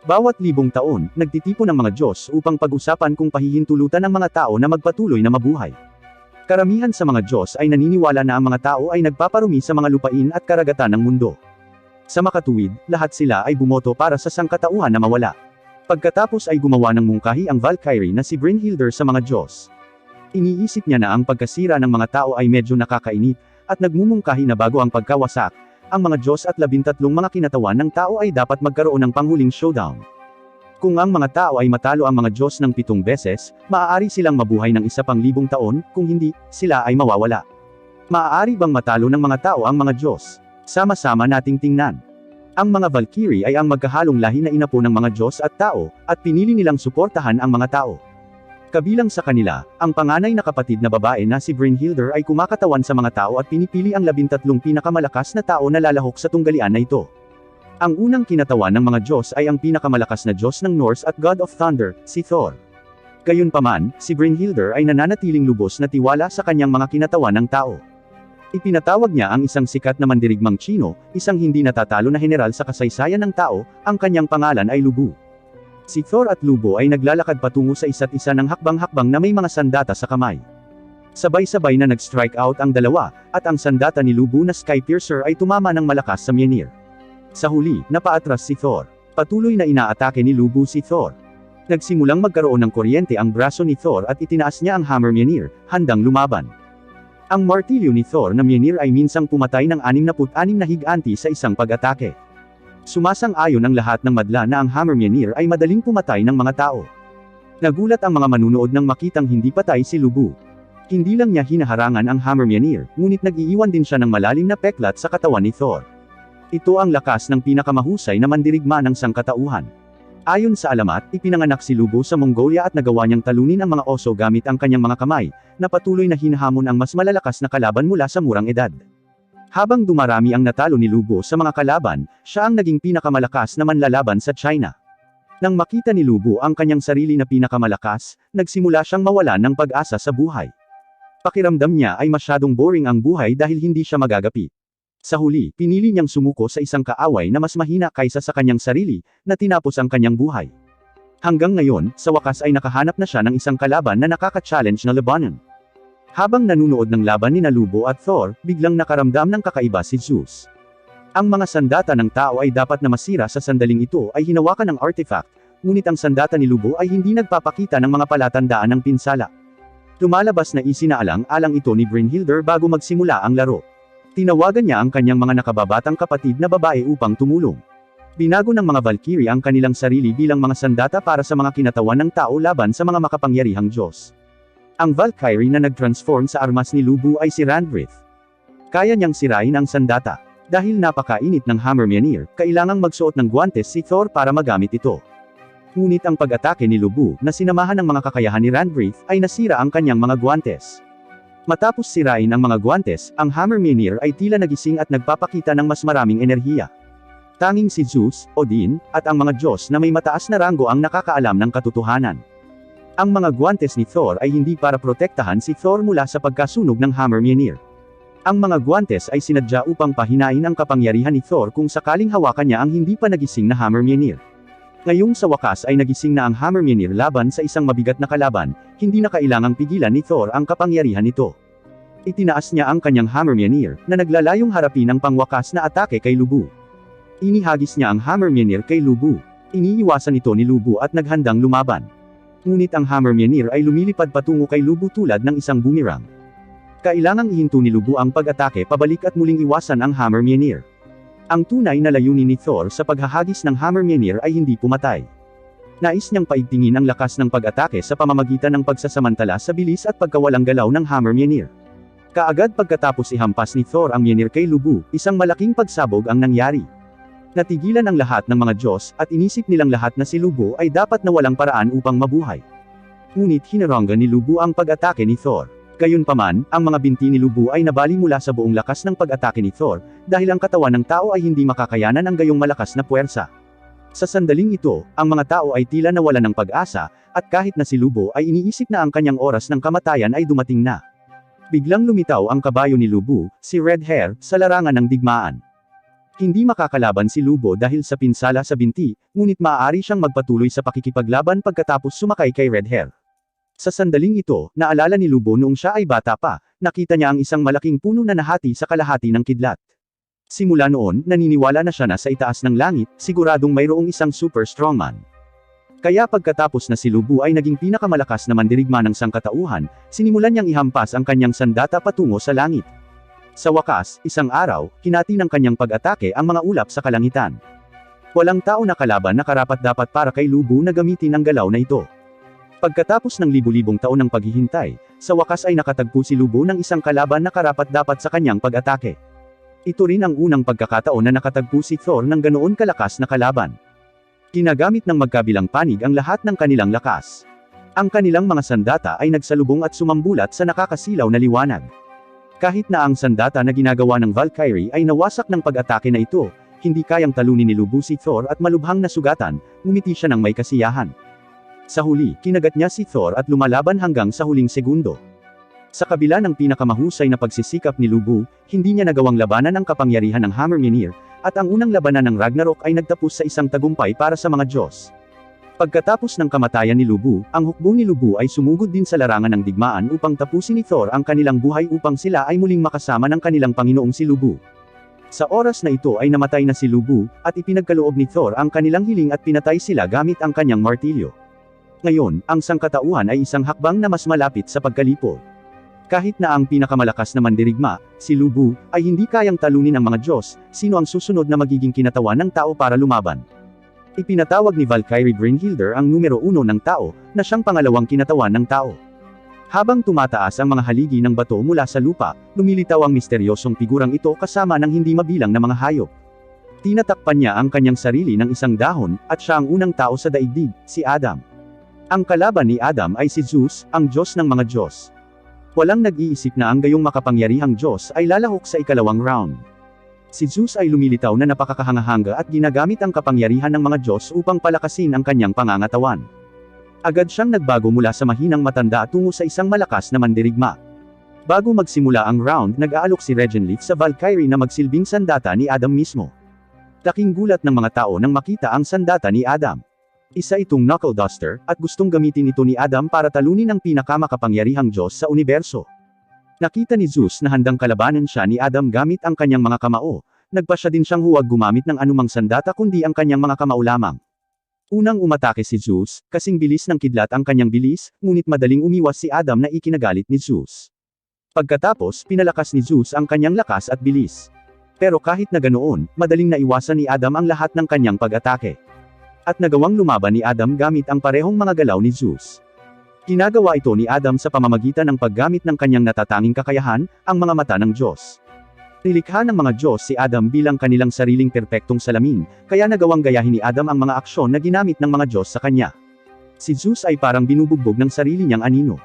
Bawat libong taon, nagtitipon ang mga Diyos upang pag-usapan kung pahihintulutan ang mga tao na magpatuloy na mabuhay. Karamihan sa mga Diyos ay naniniwala na ang mga tao ay nagpaparumi sa mga lupain at karagatan ng mundo. Sa makatuwid, lahat sila ay bumoto para sa sangkatauhan na mawala. Pagkatapos ay gumawa ng mungkahi ang Valkyrie na si Brynhildr sa mga Diyos. Iniisip niya na ang pagkasira ng mga tao ay medyo nakakainip, at nagmumungkahi na bago ang pagkawasak, ang mga Diyos at 13 mga kinatawan ng tao ay dapat magkaroon ng panghuling showdown. Kung ang mga tao ay matalo ang mga Diyos ng 7 beses, maaari silang mabuhay ng 1,000 taon, kung hindi, sila ay mawawala. Maaari bang matalo ng mga tao ang mga Diyos? Sama-sama nating tingnan. Ang mga Valkyrie ay ang magkahalong lahi na inapo ng mga Diyos at tao, at pinili nilang suportahan ang mga tao. Kabilang sa kanila, ang panganay na kapatid na babae na si Brynhildr ay kumakatawan sa mga tao at pinipili ang 13 pinakamalakas na tao na lalahok sa tunggalian na ito. Ang unang kinatawan ng mga Diyos ay ang pinakamalakas na Diyos ng Norse at God of Thunder, si Thor. Gayunpaman, si Brynhildr ay nananatiling lubos na tiwala sa kanyang mga kinatawan ng tao. Ipinatawag niya ang isang sikat na mandirigmang Tsino, isang hindi natatalo na general sa kasaysayan ng tao, ang kanyang pangalan ay Lubu. Si Thor at Lubu ay naglalakad patungo sa isa't isa ng hakbang-hakbang na may mga sandata sa kamay. Sabay-sabay na nag-strike out ang dalawa, at ang sandata ni Lubu na Skypiercer ay tumama ng malakas sa Mjolnir. Sa huli, napaatras si Thor. Patuloy na inaatake ni Lubu si Thor. Nagsimulang magkaroon ng kuryente ang braso ni Thor at itinaas niya ang hammer Mjolnir, handang lumaban. Ang martilyo ni Thor na Mjolnir ay minsang pumatay ng 66 na higanti sa isang pag-atake. Sumasang-ayon ang lahat ng madla na ang hammer Mjolnir ay madaling pumatay ng mga tao. Nagulat ang mga manunood nang makitang hindi patay si Lubu. Hindi lang niya hinaharangan ang hammer Mjolnir, ngunit nag-iiwan din siya ng malalim na peklat sa katawan ni Thor. Ito ang lakas ng pinakamahusay na mandirigma ng sangkatauhan. Ayon sa alamat, ipinanganak si Lubu sa Mongolia at nagawa niyang talunin ang mga oso gamit ang kanyang mga kamay, na patuloy na hinahamon ang mas malalakas na kalaban mula sa murang edad. Habang dumarami ang natalo ni Lubu sa mga kalaban, siya ang naging pinakamalakas na manlalaban sa China. Nang makita ni Lubu ang kanyang sarili na pinakamalakas, nagsimula siyang mawalan ng pag-asa sa buhay. Pakiramdam niya ay masyadong boring ang buhay dahil hindi siya magagapi. Sa huli, pinili niyang sumuko sa isang kaaway na mas mahina kaysa sa kanyang sarili, na tinapos ang kanyang buhay. Hanggang ngayon, sa wakas ay nakahanap na siya ng isang kalaban na nakaka-challenge na labanan. Habang nanunood ng laban ni Lubu at Thor, biglang nakaramdam ng kakaiba si Zeus. Ang mga sandata ng tao ay dapat na masira sa sandaling ito ay hinawakan ng artifact, ngunit ang sandata ni Lubu ay hindi nagpapakita ng mga palatandaan ng pinsala. Lumalabas na isinaalang-alang ito ni Brynhildr bago magsimula ang laro. Tinawagan niya ang kanyang mga nakababatang kapatid na babae upang tumulong. Binago ng mga Valkyrie ang kanilang sarili bilang mga sandata para sa mga kinatawan ng tao laban sa mga makapangyarihang Diyos. Ang Valkyrie na nag-transform sa armas ni Lubu ay si Randvrith. Kaya niyang sirain ang sandata. Dahil napakainit ng hammer Mjolnir, kailangang magsuot ng guwantes si Thor para magamit ito. Ngunit ang pag-atake ni Lubu, na sinamahan ng mga kakayahan ni Randvrith, ay nasira ang kanyang mga guwantes. Matapos sirain ang mga guwantes, ang hammer Mjolnir ay tila nagising at nagpapakita ng mas maraming enerhiya. Tanging si Zeus, Odin, at ang mga Diyos na may mataas na ranggo ang nakakaalam ng katotohanan. Ang mga guwantes ni Thor ay hindi para protektahan si Thor mula sa pagkasunog ng hammer Mjolnir. Ang mga guwantes ay sinadya upang pahinain ang kapangyarihan ni Thor kung sakaling hawakan niya ang hindi pa nagising na hammer Mjolnir. Ngayong sa wakas ay nagising na ang hammer Mjolnir laban sa isang mabigat na kalaban, hindi na kailangang pigilan ni Thor ang kapangyarihan nito. Itinaas niya ang kanyang hammer Mjolnir, na naglalayong harapin ang pangwakas na atake kay Lubu. Inihagis niya ang hammer Mjolnir kay Lubu. Iniiwasan ito ni Lubu at naghandang lumaban. Ngunit ang hammer Mjolnir ay lumilipad patungo kay Lubu tulad ng isang boomerang. Kailangang ihinto ni Lubu ang pag-atake pabalik at muling iwasan ang hammer Mjolnir. Ang tunay na layunin ni Thor sa paghahagis ng hammer Mjolnir ay hindi pumatay. Nais niyang paigtingin ang lakas ng pag-atake sa pamamagitan ng pagsasamantala sa bilis at pagkawalang galaw ng hammer Mjolnir. Kaagad pagkatapos ihampas ni Thor ang Mjolnir kay Lubu, isang malaking pagsabog ang nangyari. Natigilan ang lahat ng mga Diyos, at inisip nilang lahat na si Lubu ay dapat na walang paraan upang mabuhay. Ngunit hinaranggan ni Lubu ang pag-atake ni Thor. Gayunpaman, ang mga binti ni Lubu ay nabali mula sa buong lakas ng pag-atake ni Thor, dahil ang katawan ng tao ay hindi makakayanan ang gayong malakas na puwersa. Sa sandaling ito, ang mga tao ay tila nawalan ng pag-asa, at kahit na si Lubu ay iniisip na ang kanyang oras ng kamatayan ay dumating na. Biglang lumitaw ang kabayo ni Lubu, si Red Hair, sa larangan ng digmaan. Hindi makakalaban si Lubo dahil sa pinsala sa binti, ngunit maaari siyang magpatuloy sa pakikipaglaban pagkatapos sumakay kay Red Hair. Sa sandaling ito, naalala ni Lubo noong siya ay bata pa, nakita niya ang isang malaking puno na nahati sa kalahati ng kidlat. Simula noon, naniniwala na siya na sa itaas ng langit, siguradong mayroong isang super strongman. Kaya pagkatapos na si Lubo ay naging pinakamalakas na mandirigma ng sangkatauhan, sinimulan niyang ihampas ang kanyang sandata patungo sa langit. Sa wakas, isang araw, hinati ng kanyang pag-atake ang mga ulap sa kalangitan. Walang tao na kalaban na karapat-dapat para kay Lubo na gamitin ang galaw na ito. Pagkatapos ng libu-libong taon ng paghihintay, sa wakas ay nakatagpo si Lubo ng isang kalaban na karapat-dapat sa kanyang pag-atake. Ito rin ang unang pagkakataon na nakatagpo si Thor ng ganoon kalakas na kalaban. Ginagamit ng magkabilang panig ang lahat ng kanilang lakas. Ang kanilang mga sandata ay nagsalubong at sumambulat sa nakakasilaw na liwanag. Kahit na ang sandata na ginagawa ng Valkyrie ay nawasak ng pag-atake na ito, hindi kayang talunin ni Lubo si Thor at malubhang nasugatan, ngumiti siya ng may kasiyahan. Sa huli, kinagat niya si Thor at lumalaban hanggang sa huling segundo. Sa kabila ng pinakamahusay na pagsisikap ni Lubo, hindi niya nagawang labanan ang kapangyarihan ng Hammer Mjolnir, at ang unang labanan ng Ragnarok ay nagtapos sa isang tagumpay para sa mga Diyos. Pagkatapos ng kamatayan ni Lubo, ang hukbong ni Lubo ay sumugod din sa larangan ng digmaan upang tapusin ni Thor ang kanilang buhay upang sila ay muling makasama ng kanilang Panginoong si Lubo. Sa oras na ito ay namatay na si Lubo, at ipinagkaloob ni Thor ang kanilang hiling at pinatay sila gamit ang kanyang martilyo. Ngayon, ang sangkatauhan ay isang hakbang na mas malapit sa pagkalipol. Kahit na ang pinakamalakas na mandirigma, si Lubo, ay hindi kayang talunin ang mga Diyos, sino ang susunod na magiging kinatawan ng tao para lumaban? Ipinatawag ni Valkyrie Brynhilder ang numero 1 ng tao, na siyang pangalawang kinatawan ng tao. Habang tumataas ang mga haligi ng bato mula sa lupa, lumilitaw ang misteryosong figurang ito kasama ng hindi mabilang na mga hayop. Tinatakpan niya ang kanyang sarili ng isang dahon, at siya ang unang tao sa daigdig, si Adam. Ang kalaban ni Adam ay si Zeus, ang Diyos ng mga Diyos. Walang nag-iisip na ang gayong makapangyarihang Diyos ay lalahok sa ikalawang round. Si Zeus ay lumilitaw na napakakahanga at ginagamit ang kapangyarihan ng mga Diyos upang palakasin ang kanyang pangangatawan. Agad siyang nagbago mula sa mahinang matanda tungo sa isang malakas na mandirigma. Bago magsimula ang round, nag-aalok si Regenleaf sa Valkyrie na magsilbing sandata ni Adam mismo. Laking gulat ng mga tao nang makita ang sandata ni Adam. Isa itong knuckle duster, at gustong gamitin ito ni Adam para talunin ang pinakamakapangyarihang Diyos sa universo. Nakita ni Zeus na handang kalabanan siya ni Adam gamit ang kanyang mga kamao, nagpasya din siyang huwag gumamit ng anumang sandata kundi ang kanyang mga kamao lamang. Unang umatake si Zeus, kasing bilis ng kidlat ang kanyang bilis, ngunit madaling umiwas si Adam na ikinagalit ni Zeus. Pagkatapos, pinalakas ni Zeus ang kanyang lakas at bilis. Pero kahit na ganoon, madaling naiwasan ni Adam ang lahat ng kanyang pag-atake. At nagawang lumaban ni Adam gamit ang parehong mga galaw ni Zeus. Ginagawa ito ni Adam sa pamamagitan ng paggamit ng kanyang natatanging kakayahan, ang mga mata ng Diyos. Nilikha ng mga Diyos si Adam bilang kanilang sariling perpektong salamin, kaya nagawang gayahin ni Adam ang mga aksyon na ginamit ng mga Diyos sa kanya. Si Zeus ay parang binubugbog ng sarili niyang anino.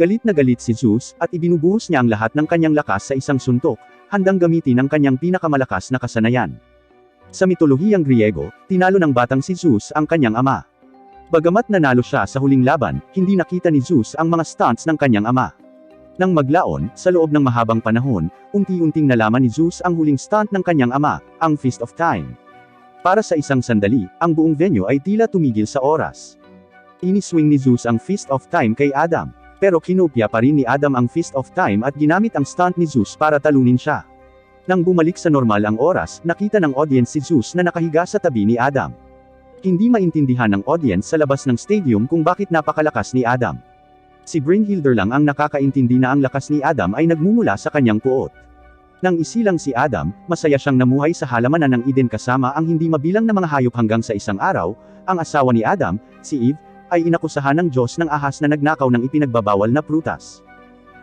Galit na galit si Zeus, at ibinubuhos niya ang lahat ng kanyang lakas sa isang suntok, handang gamitin ang kanyang pinakamalakas na kasanayan. Sa mitolohiyang Griego, tinalo ng batang si Zeus ang kanyang ama. Bagamat nanalo siya sa huling laban, hindi nakita ni Zeus ang mga stunts ng kanyang ama. Nang maglaon, sa loob ng mahabang panahon, unti-unting nalaman ni Zeus ang huling stunt ng kanyang ama, ang Feast of Time. Para sa isang sandali, ang buong venue ay tila tumigil sa oras. Iniswing ni Zeus ang Feast of Time kay Adam, pero kinopya pa rin ni Adam ang Feast of Time at ginamit ang stunt ni Zeus para talunin siya. Nang bumalik sa normal ang oras, nakita ng audience si Zeus na nakahiga sa tabi ni Adam. Hindi maintindihan ng audience sa labas ng stadium kung bakit napakalakas ni Adam. Si Brynhilder lang ang nakakaintindi na ang lakas ni Adam ay nagmumula sa kanyang puot. Nang isilang si Adam, masaya siyang namuhay sa halamanan ng Eden kasama ang hindi mabilang na mga hayop hanggang sa isang araw, ang asawa ni Adam, si Eve, ay inakusahan ng Diyos ng ahas na nagnakaw ng ipinagbabawal na prutas.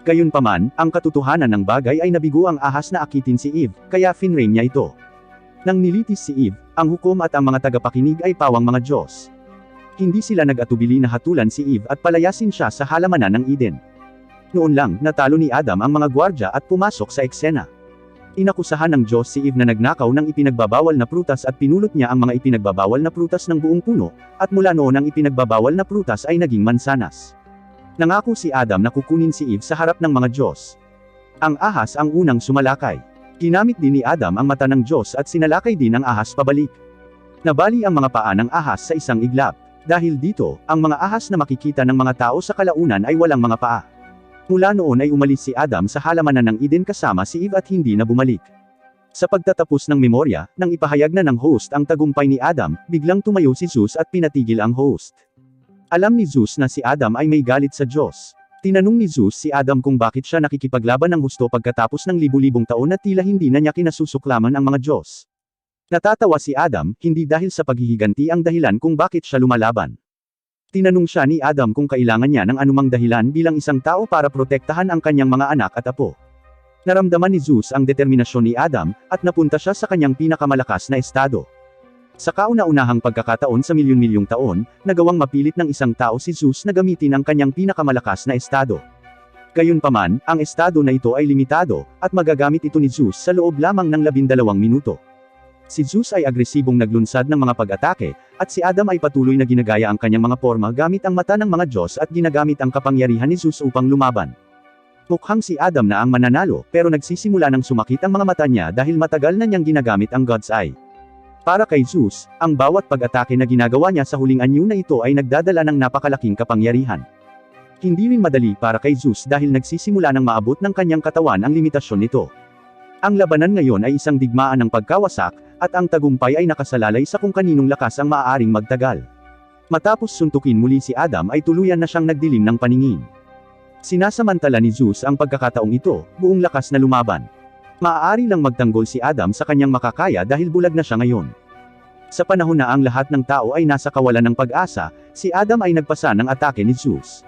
Gayunpaman, ang katotohanan ng bagay ay nabigo ang ahas na akitin si Eve, kaya finrain niya ito. Nang nilitis si Eve, ang hukom at ang mga tagapakinig ay pawang mga Diyos. Hindi sila nag-atubili na hatulan si Eve at palayasin siya sa halamanan ng Eden. Noon lang, natalo ni Adam ang mga gwardya at pumasok sa eksena. Inakusahan ng Diyos si Eve na nagnakaw ng ipinagbabawal na prutas at pinulot niya ang mga ipinagbabawal na prutas ng buong puno, at mula noon ang ipinagbabawal na prutas ay naging mansanas. Nangako si Adam na kukunin si Eve sa harap ng mga Diyos. Ang ahas ang unang sumalakay. Ginamit din ni Adam ang mata ng Diyos at sinalakay din ang ahas pabalik. Nabali ang mga paa ng ahas sa isang iglap. Dahil dito, ang mga ahas na makikita ng mga tao sa kalaunan ay walang mga paa. Mula noon ay umalis si Adam sa halamanan ng Eden kasama si Eve at hindi na bumalik. Sa pagtatapos ng memorya, nang ipahayag na ng host ang tagumpay ni Adam, biglang tumayo si Zeus at pinatigil ang host. Alam ni Zeus na si Adam ay may galit sa Diyos. Tinanong ni Zeus si Adam kung bakit siya nakikipaglaban ng husto pagkatapos ng libu-libong taon na tila hindi na niya kinasusuklaman ang mga Diyos. Natatawa si Adam, hindi dahil sa paghihiganti ang dahilan kung bakit siya lumalaban. Tinanong siya ni Adam kung kailangan niya ng anumang dahilan bilang isang tao para protektahan ang kanyang mga anak at apo. Naramdaman ni Zeus ang determinasyon ni Adam, at napunta siya sa kanyang pinakamalakas na estado. Sa kauna-unahang pagkakataon sa milyon-milyong taon, nagawang mapilit ng isang tao si Zeus na gamitin ang kanyang pinakamalakas na estado. Gayunpaman, ang estado na ito ay limitado, at magagamit ito ni Zeus sa loob lamang ng 12 minuto. Si Zeus ay agresibong naglunsad ng mga pag-atake, at si Adam ay patuloy na ginagaya ang kanyang mga forma gamit ang mata ng mga Diyos at ginagamit ang kapangyarihan ni Zeus upang lumaban. Mukhang si Adam na ang mananalo, pero nagsisimula ng sumakit ang mga mata niya dahil matagal na niyang ginagamit ang God's Eye. Para kay Zeus, ang bawat pag-atake na ginagawa niya sa huling anyo na ito ay nagdadala ng napakalaking kapangyarihan. Hindi rin madali para kay Zeus dahil nagsisimula ng maabot ng kanyang katawan ang limitasyon nito. Ang labanan ngayon ay isang digmaan ng pagkawasak, at ang tagumpay ay nakasalalay sa kung kaninong lakas ang maaaring magtagal. Matapos suntukin muli si Adam ay tuluyan na siyang nagdilim ng paningin. Sinasamantala ni Zeus ang pagkakataong ito, buong lakas na lumaban. Maaari lang magtanggol si Adam sa kanyang makakaya dahil bulag na siya ngayon. Sa panahon na ang lahat ng tao ay nasa kawalan ng pag-asa, si Adam ay nagpasa ng atake ni Zeus.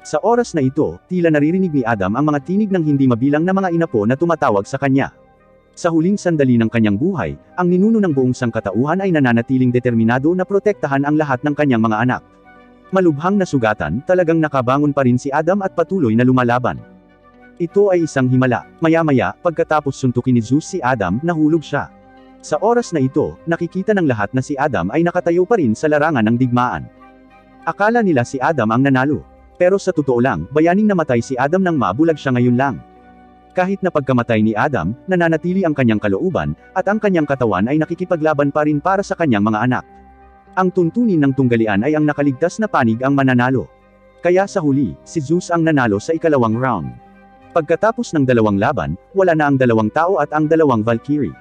Sa oras na ito, tila naririnig ni Adam ang mga tinig ng hindi mabilang na mga inapo na tumatawag sa kanya. Sa huling sandali ng kanyang buhay, ang ninuno ng buong sangkatauhan ay nananatiling determinado na protektahan ang lahat ng kanyang mga anak. Malubhang nasugatan, talagang nakabangon pa rin si Adam at patuloy na lumalaban. Ito ay isang himala. Maya-maya, pagkatapos suntukin ni Zeus si Adam, nahulog siya. Sa oras na ito, nakikita ng lahat na si Adam ay nakatayo pa rin sa larangan ng digmaan. Akala nila si Adam ang nanalo. Pero sa totoo lang, bayaning namatay si Adam nang mabulag siya ngayon lang. Kahit na pagkamatay ni Adam, nananatili ang kanyang kalooban, at ang kanyang katawan ay nakikipaglaban pa rin para sa kanyang mga anak. Ang tuntunin ng tunggalian ay ang nakaligtas na panig ang mananalo. Kaya sa huli, si Zeus ang nanalo sa ikalawang round. Pagkatapos ng dalawang laban, wala na ang dalawang tao at ang dalawang Valkyrie.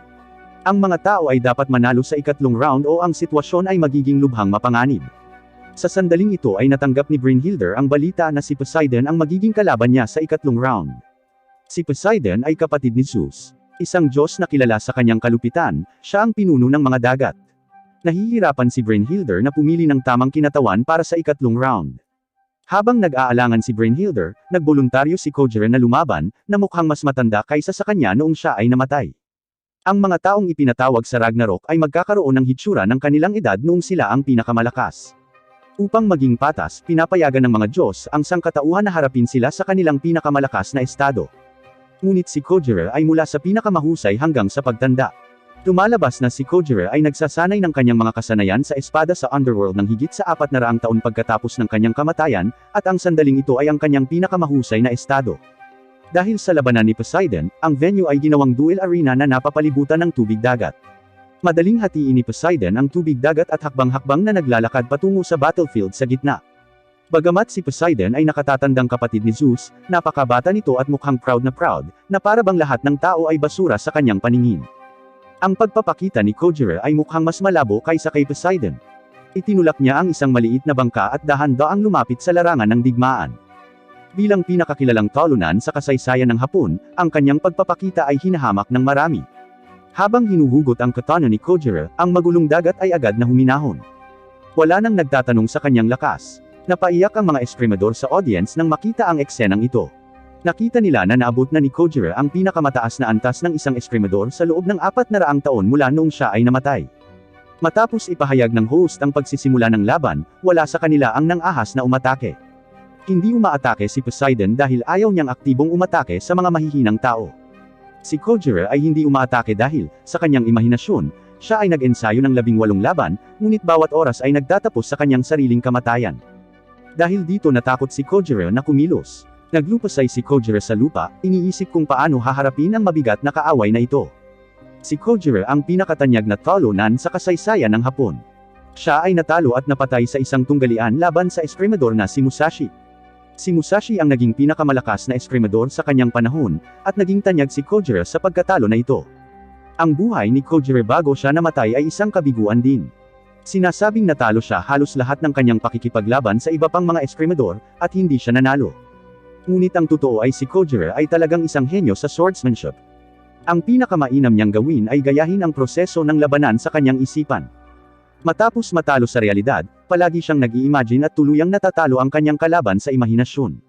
Ang mga tao ay dapat manalo sa ikatlong round o ang sitwasyon ay magiging lubhang mapanganib. Sa sandaling ito ay natanggap ni Brynhilder ang balita na si Poseidon ang magiging kalaban niya sa ikatlong round. Si Poseidon ay kapatid ni Zeus. Isang Diyos na kilala sa kanyang kalupitan, siya ang pinuno ng mga dagat. Nahihirapan si Brynhilder na pumili ng tamang kinatawan para sa ikatlong round. Habang nag-aalangan si Brynhilder, nagboluntaryo si Kogere na lumaban, na mukhang mas matanda kaysa sa kanya noong siya ay namatay. Ang mga taong ipinatawag sa Ragnarok ay magkakaroon ng hitsura ng kanilang edad noong sila ang pinakamalakas. Upang maging patas, pinapayagan ng mga Diyos ang sangkatauhan na harapin sila sa kanilang pinakamalakas na estado. Ngunit si Kogere ay mula sa pinakamahusay hanggang sa pagtanda. Lumalabas na si Kogere ay nagsasanay ng kanyang mga kasanayan sa espada sa underworld ng higit sa 400 taon pagkatapos ng kanyang kamatayan, at ang sandaling ito ay ang kanyang pinakamahusay na estado. Dahil sa labanan ni Poseidon, ang venue ay ginawang duel arena na napapalibutan ng tubig dagat. Madaling hatiin ni Poseidon ang tubig dagat at hakbang-hakbang na naglalakad patungo sa battlefield sa gitna. Bagamat si Poseidon ay nakatatandang kapatid ni Zeus, napakabata nito at mukhang proud na para bang lahat ng tao ay basura sa kanyang paningin. Ang pagpapakita ni Kogere ay mukhang mas malabo kaysa kay Poseidon. Itinulak niya ang isang maliit na bangka at dahan-daang lumapit sa larangan ng digmaan. Bilang pinakakilalang talunan sa kasaysayan ng Hapon, ang kanyang pagpapakita ay hinahamak ng marami. Habang hinuhugot ang katana ni Kogere, ang magulong dagat ay agad na huminahon. Wala nang nagtatanong sa kanyang lakas. Napaiyak ang mga eskrimador sa audience nang makita ang eksenang ito. Nakita nila na naabot na ni Kogere ang pinakamataas na antas ng isang eskrimador sa loob ng 400 taon mula noong siya ay namatay. Matapos ipahayag ng host ang pagsisimula ng laban, wala sa kanila ang nang-ahas na umatake. Hindi umaatake si Poseidon dahil ayaw niyang aktibong umatake sa mga mahihinang tao. Si Kogere ay hindi umaatake dahil, sa kanyang imahinasyon, siya ay nag-ensayo ng 18 laban, ngunit bawat oras ay nagtatapos sa kanyang sariling kamatayan. Dahil dito natakot si Kogere na kumilos. Naglupasay si Kojiro sa lupa, iniisip kung paano haharapin ang mabigat na kaaway na ito. Si Kojiro ang pinakatanyag na talunan sa kasaysayan ng Hapon. Siya ay natalo at napatay sa isang tunggalian laban sa eskrimador na si Musashi. Si Musashi ang naging pinakamalakas na eskrimador sa kanyang panahon, at naging tanyag si Kojiro sa pagkatalo na ito. Ang buhay ni Kojiro bago siya namatay ay isang kabiguan din. Sinasabing natalo siya halos lahat ng kanyang pakikipaglaban sa iba pang mga eskrimador, at hindi siya nanalo. Ngunit ang totoo ay si Kojiro ay talagang isang henyo sa swordsmanship. Ang pinakamainam niyang gawin ay gayahin ang proseso ng labanan sa kanyang isipan. Matapos matalo sa realidad, palagi siyang nag-i-imagine at tuluyang natatalo ang kanyang kalaban sa imahinasyon.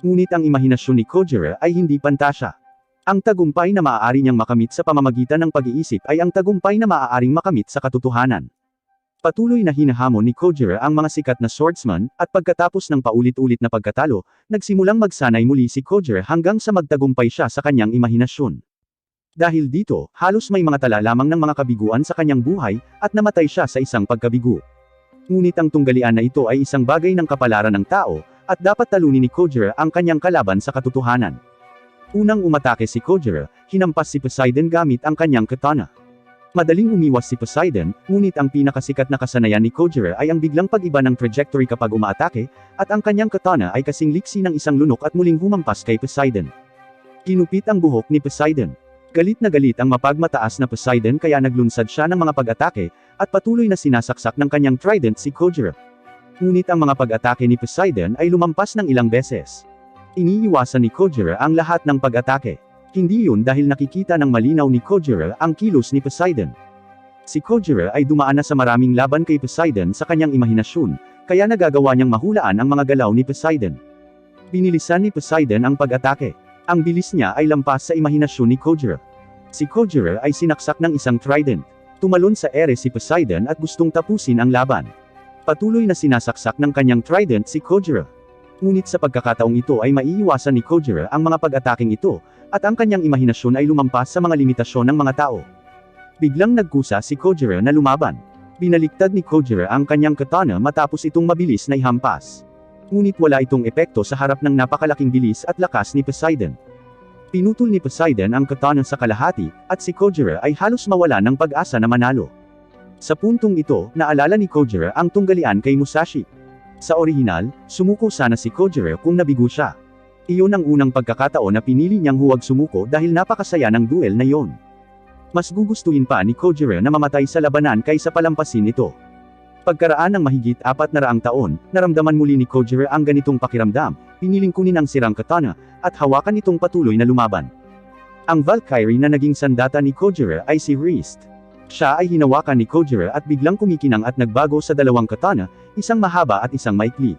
Ngunit ang imahinasyon ni Kojiro ay hindi pantasya. Ang tagumpay na maaari niyang makamit sa pamamagitan ng pag-iisip ay ang tagumpay na maaaring makamit sa katotohanan. Patuloy na hinahamon ni Kojiro ang mga sikat na swordsman, at pagkatapos ng paulit-ulit na pagkatalo, nagsimulang magsanay muli si Kojiro hanggang sa magtagumpay siya sa kanyang imahinasyon. Dahil dito, halos may mga tala lamang ng mga kabiguan sa kanyang buhay, at namatay siya sa isang pagkabigo. Ngunit ang tunggalian na ito ay isang bagay ng kapalaran ng tao, at dapat talunin ni Kojiro ang kanyang kalaban sa katotohanan. Unang umatake si Kojiro, hinampas si Poseidon gamit ang kanyang katana. Madaling umiwas si Poseidon, ngunit ang pinakasikat na kasanayan ni Kojiro ay ang biglang pag-iba ng trajectory kapag umaatake, at ang kanyang katana ay kasing liksi ng isang lunok at muling humampas kay Poseidon. Kinupit ang buhok ni Poseidon. Galit na galit ang mapagmataas na Poseidon kaya naglunsad siya ng mga pag-atake, at patuloy na sinasaksak ng kanyang trident si Kojiro. Ngunit ang mga pag-atake ni Poseidon ay lumampas ng ilang beses. Iniiwasan ni Kojiro ang lahat ng pag-atake. Hindi yun dahil nakikita ng malinaw ni Kojiro ang kilos ni Poseidon. Si Kojiro ay dumaan na sa maraming laban kay Poseidon sa kanyang imahinasyon, kaya nagagawa niyang mahulaan ang mga galaw ni Poseidon. Binilisan ni Poseidon ang pag-atake. Ang bilis niya ay lampas sa imahinasyon ni Kojiro. Si Kojiro ay sinaksak ng isang trident. Tumalon sa ere si Poseidon at gustong tapusin ang laban. Patuloy na sinasaksak ng kanyang trident si Kojiro. Ngunit sa pagkakataong ito ay maiiwasan ni Kojiro ang mga pag-ataking ito, at ang kanyang imahinasyon ay lumampas sa mga limitasyon ng mga tao. Biglang nagkusa si Kojiro na lumaban. Binaliktad ni Kojiro ang kanyang katana matapos itong mabilis na ihampas. Ngunit wala itong epekto sa harap ng napakalaking bilis at lakas ni Poseidon. Pinutol ni Poseidon ang katana sa kalahati, at si Kojiro ay halos mawala ng pag-asa na manalo. Sa puntong ito, naalala ni Kojiro ang tunggalian kay Musashi. Sa orihinal, sumuko sana si Kojiro kung nabigo siya. Iyon ang unang pagkakataon na pinili niyang huwag sumuko dahil napakasaya ng duel na iyon. Mas gugustuhin pa ni Kojiro na mamatay sa labanan kaysa palampasin ito. Pagkaraan ng mahigit 400 taon, naramdaman muli ni Kojiro ang ganitong pakiramdam, piniling kunin ang sirang katana, at hawakan itong patuloy na lumaban. Ang Valkyrie na naging sandata ni Kojiro ay si Wrist. Siya ay hinawakan ni Kojiro at biglang kumikinang at nagbago sa dalawang katana, isang mahaba at isang maikli.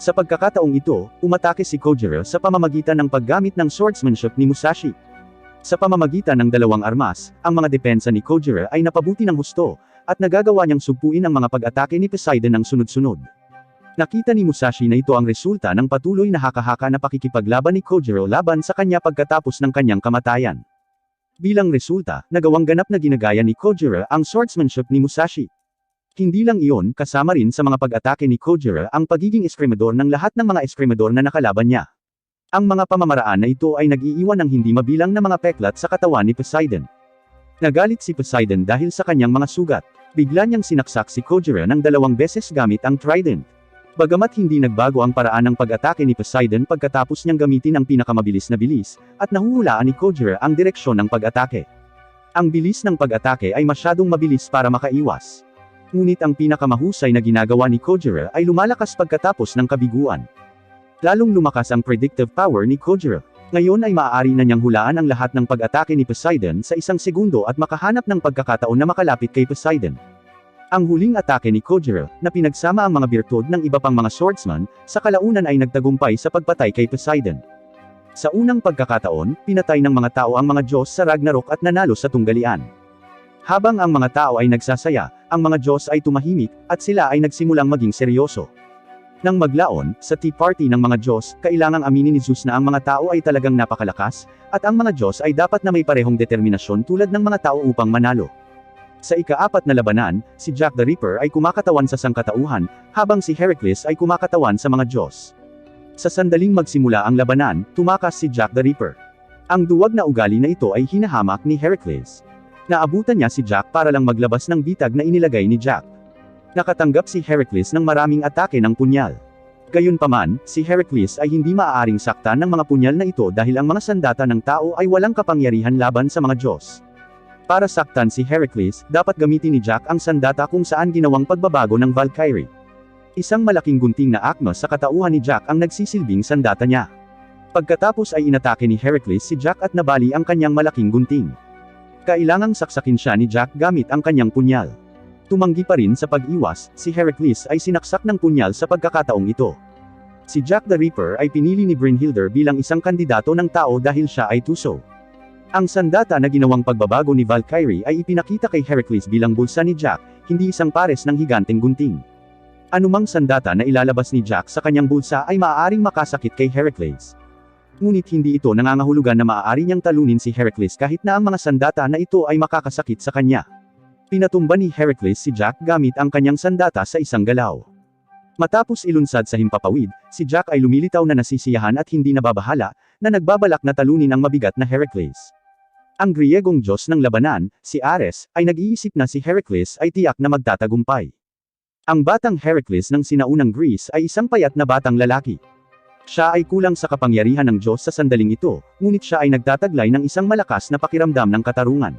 Sa pagkakataong ito, umatake si Kojiro sa pamamagitan ng paggamit ng swordsmanship ni Musashi. Sa pamamagitan ng dalawang armas, ang mga depensa ni Kojiro ay napabuti ng husto, at nagagawa niyang sugpuin ang mga pag-atake ni Poseidon ng sunod-sunod. Nakita ni Musashi na ito ang resulta ng patuloy na haka-haka na pakikipaglaban ni Kojiro laban sa kanya pagkatapos ng kanyang kamatayan. Bilang resulta, nagawang ganap na ginagaya ni Kojiro ang swordsmanship ni Musashi. Hindi lang iyon, kasama rin sa mga pag-atake ni Kojiro ang pagiging eskrimador ng lahat ng mga eskrimador na nakalaban niya. Ang mga pamamaraan na ito ay nag-iiwan ng hindi mabilang na mga peklat sa katawan ni Poseidon. Nagalit si Poseidon dahil sa kanyang mga sugat. Bigla niyang sinaksak si Kojiro ng 2 beses gamit ang trident. Bagamat hindi nagbago ang paraan ng pag-atake ni Poseidon pagkatapos niyang gamitin ang pinakamabilis na bilis, at nahuhulaan ni Kojiro ang direksyon ng pag-atake. Ang bilis ng pag-atake ay masyadong mabilis para makaiwas. Ngunit ang pinakamahusay na ginagawa ni Kojiro ay lumalakas pagkatapos ng kabiguan. Lalong lumakas ang predictive power ni Kojiro. Ngayon ay maaari na niyang hulaan ang lahat ng pag-atake ni Poseidon sa 1 segundo at makahanap ng pagkakataon na makalapit kay Poseidon. Ang huling atake ni Kojiro, na pinagsama ang mga birtud ng iba pang mga swordsman, sa kalaunan ay nagtagumpay sa pagpatay kay Poseidon. Sa unang pagkakataon, pinatay ng mga tao ang mga Diyos sa Ragnarok at nanalo sa tunggalian. Habang ang mga tao ay nagsasaya, ang mga Diyos ay tumahimik, at sila ay nagsimulang maging seryoso. Nang maglaon, sa tea party ng mga Diyos, kailangang aminin ni Zeus na ang mga tao ay talagang napakalakas, at ang mga Diyos ay dapat na may parehong determinasyon tulad ng mga tao upang manalo. Sa ika-4 na labanan, si Jack the Ripper ay kumakatawan sa sangkatauhan, habang si Heracles ay kumakatawan sa mga Diyos. Sa sandaling magsimula ang labanan, tumakas si Jack the Ripper. Ang duwag na ugali na ito ay hinahamak ni Heracles. Naabutan niya si Jack para lang maglabas ng bitag na inilagay ni Jack. Nakatanggap si Heracles ng maraming atake ng punyal. Gayunpaman, si Heracles ay hindi maaaring saktan ng mga punyal na ito dahil ang mga sandata ng tao ay walang kapangyarihan laban sa mga Diyos. Para saktan si Heracles, dapat gamitin ni Jack ang sandata kung saan ginawang pagbabago ng Valkyrie. Isang malaking gunting na akma sa katauhan ni Jack ang nagsisilbing sandata niya. Pagkatapos ay inatake ni Heracles si Jack at nabali ang kanyang malaking gunting. Kailangang saksakin siya ni Jack gamit ang kanyang punyal. Tumanggi pa rin sa pag-iwas, si Heracles ay sinaksak ng punyal sa pagkakataong ito. Si Jack the Ripper ay pinili ni Brynhildr bilang isang kandidato ng tao dahil siya ay tuso. Ang sandata na ginawang pagbabago ni Valkyrie ay ipinakita kay Heracles bilang bulsa ni Jack, hindi isang pares ng higanteng gunting. Anumang sandata na ilalabas ni Jack sa kanyang bulsa ay maaaring makasakit kay Heracles. Ngunit hindi ito nangangahulugan na maaari niyang talunin si Heracles kahit na ang mga sandata na ito ay makakasakit sa kanya. Pinatumba ni Heracles si Jack gamit ang kanyang sandata sa isang galaw. Matapos ilunsad sa himpapawid, si Jack ay lumilitaw na nasisiyahan at hindi nababahala, na nagbabalak na talunin ang mabigat na Heracles. Ang Griyegong Diyos ng labanan, si Ares, ay nag-iisip na si Heracles ay tiyak na magtatagumpay. Ang batang Heracles ng sinaunang Greece ay isang payat na batang lalaki. Siya ay kulang sa kapangyarihan ng Diyos sa sandaling ito, ngunit siya ay nagtataglay ng isang malakas na pakiramdam ng katarungan.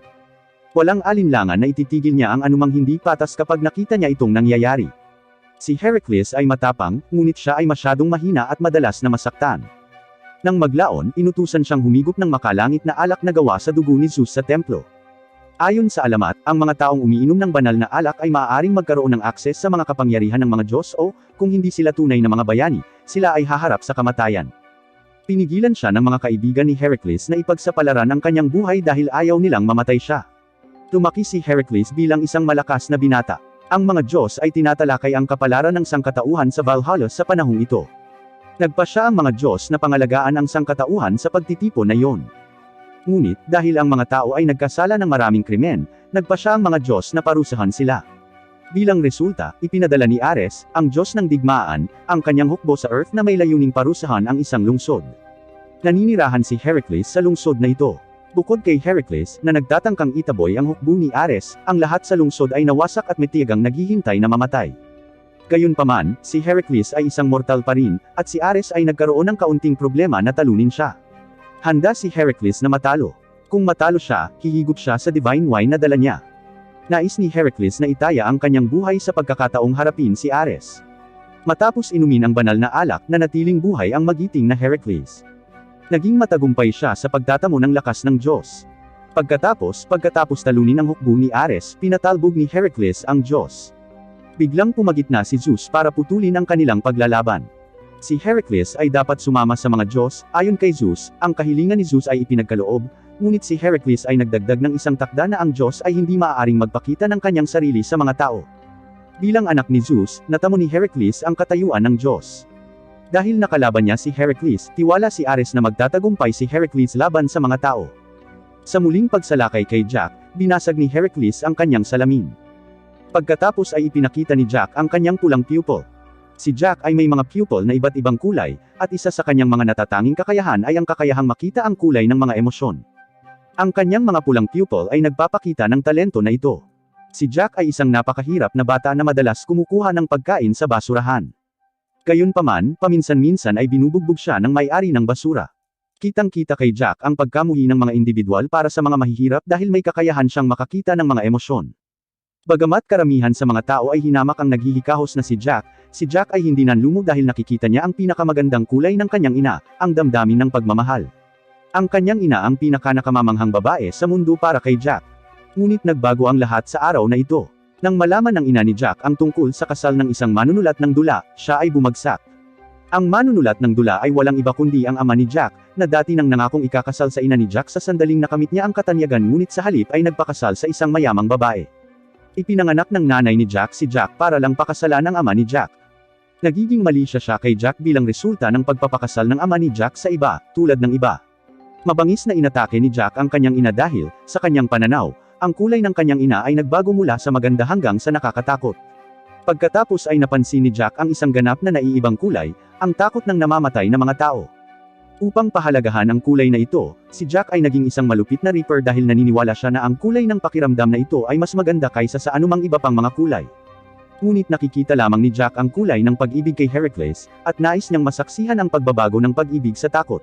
Walang alinlangan na ititigil niya ang anumang hindi patas kapag nakita niya itong nangyayari. Si Heracles ay matapang, ngunit siya ay masyadong mahina at madalas na masaktan. Nang maglaon, inutusan siyang humigop ng makalangit na alak na gawa sa dugo ni Zeus sa templo. Ayon sa alamat, ang mga taong umiinom ng banal na alak ay maaaring magkaroon ng akses sa mga kapangyarihan ng mga Diyos o, kung hindi sila tunay na mga bayani, sila ay haharap sa kamatayan. Pinigilan siya ng mga kaibigan ni Heracles na ipagsapalaran ang kanyang buhay dahil ayaw nilang mamatay siya. Lumaki si Heracles bilang isang malakas na binata. Ang mga Diyos ay tinatalakay ang kapalaran ng sangkatauhan sa Valhalla sa panahong ito. Nagpa siya ang mga Diyos na pangalagaan ang sangkatauhan sa pagtitipon na iyon. Ngunit, dahil ang mga tao ay nagkasala ng maraming krimen, nagpa siya ang mga Diyos na parusahan sila. Bilang resulta, ipinadala ni Ares, ang Diyos ng digmaan, ang kanyang hukbo sa Earth na may layuning parusahan ang isang lungsod. Naninirahan si Heracles sa lungsod na ito. Bukod kay Heracles, na nagtatangkang itaboy ang hukbo ni Ares, ang lahat sa lungsod ay nawasak at may tiyagang naghihintay na mamatay. Gayunpaman, si Heracles ay isang mortal pa rin, at si Ares ay nagkaroon ng kaunting problema na talunin siya. Handa si Heracles na matalo. Kung matalo siya, hihigop siya sa divine wine na dala niya. Nais ni Heracles na itaya ang kanyang buhay sa pagkakataong harapin si Ares. Matapos inumin ang banal na alak, nanatiling buhay ang magiting na Heracles. Naging matagumpay siya sa pagtatamo ng lakas ng Diyos. Pagkatapos talunin ang hukbo ni Ares, pinatalbog ni Heracles ang Diyos. Biglang pumagitna si Zeus para putulin ang kanilang paglalaban. Si Heracles ay dapat sumama sa mga Diyos, ayon kay Zeus, ang kahilingan ni Zeus ay ipinagkaloob, ngunit si Heracles ay nagdagdag ng isang takda na ang Diyos ay hindi maaaring magpakita ng kanyang sarili sa mga tao. Bilang anak ni Zeus, natamo ni Heracles ang katayuan ng Diyos. Dahil nakalaban niya si Heracles, tiwala si Ares na magtatagumpay si Heracles laban sa mga tao. Sa muling pagsalakay kay Jack, binasag ni Heracles ang kanyang salamin. Pagkatapos ay ipinakita ni Jack ang kanyang pulang pupil. Si Jack ay may mga pupil na iba't ibang kulay, at isa sa kanyang mga natatanging kakayahan ay ang kakayahang makita ang kulay ng mga emosyon. Ang kanyang mga pulang pupil ay nagpapakita ng talento na ito. Si Jack ay isang napakahirap na bata na madalas kumukuha ng pagkain sa basurahan. Gayunpaman, paminsan-minsan ay binubugbog siya ng may-ari ng basura. Kitang-kita kay Jack ang pagkamuhi ng mga individual para sa mga mahihirap dahil may kakayahan siyang makakita ng mga emosyon. Bagamat karamihan sa mga tao ay hinamak ang naghihikahos na si Jack ay hindi nanlumo dahil nakikita niya ang pinakamagandang kulay ng kanyang ina, ang damdamin ng pagmamahal. Ang kanyang ina ang pinaka-nakamamanghang babae sa mundo para kay Jack. Ngunit nagbago ang lahat sa araw na ito. Nang malaman ng ina ni Jack ang tungkol sa kasal ng isang manunulat ng dula, siya ay bumagsak. Ang manunulat ng dula ay walang iba kundi ang ama ni Jack, na dati nang nangakong ikakasal sa ina ni Jack sa sandaling nakamit niya ang katanyagan ngunit sa halip ay nagpakasal sa isang mayamang babae. Ipinanganak ng nanay ni Jack si Jack para lang pakasalan ang ama ni Jack. Nagiging mali siya kay Jack bilang resulta ng pagpapakasal ng ama ni Jack sa iba, tulad ng iba. Mabangis na inatake ni Jack ang kanyang ina dahil, sa kanyang pananaw, ang kulay ng kanyang ina ay nagbago mula sa maganda hanggang sa nakakatakot. Pagkatapos ay napansin ni Jack ang isang ganap na naiibang kulay, ang takot ng namamatay na mga tao. Upang pahalagahan ang kulay na ito, si Jack ay naging isang malupit na Reaper dahil naniniwala siya na ang kulay ng pakiramdam na ito ay mas maganda kaysa sa anumang iba pang mga kulay. Ngunit nakikita lamang ni Jack ang kulay ng pag-ibig kay Heracles, at nais niyang masaksihan ang pagbabago ng pag-ibig sa takot.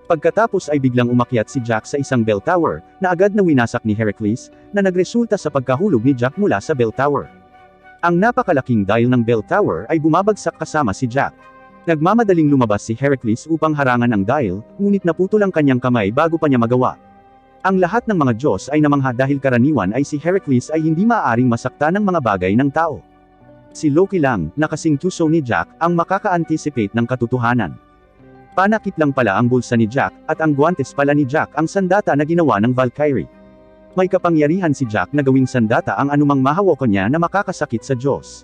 Pagkatapos ay biglang umakyat si Jack sa isang bell tower, na agad na winasak ni Heracles, na nagresulta sa pagkahulog ni Jack mula sa bell tower. Ang napakalaking dial ng bell tower ay bumabagsak kasama si Jack. Nagmamadaling lumabas si Heracles upang harangan ang dial, ngunit naputol ang kanyang kamay bago pa niya magawa. Ang lahat ng mga Diyos ay namangha dahil karaniwan ay si Heracles ay hindi maaaring masaktan ng mga bagay ng tao. Si Loki lang, na kasing tuso ni Jack, ang makaka-anticipate ng katotohanan. Panakit lang pala ang bulsa ni Jack, at ang guwantes pala ni Jack ang sandata na ginawa ng Valkyrie. May kapangyarihan si Jack na gawing sandata ang anumang mahawakan niya na makakasakit sa Diyos.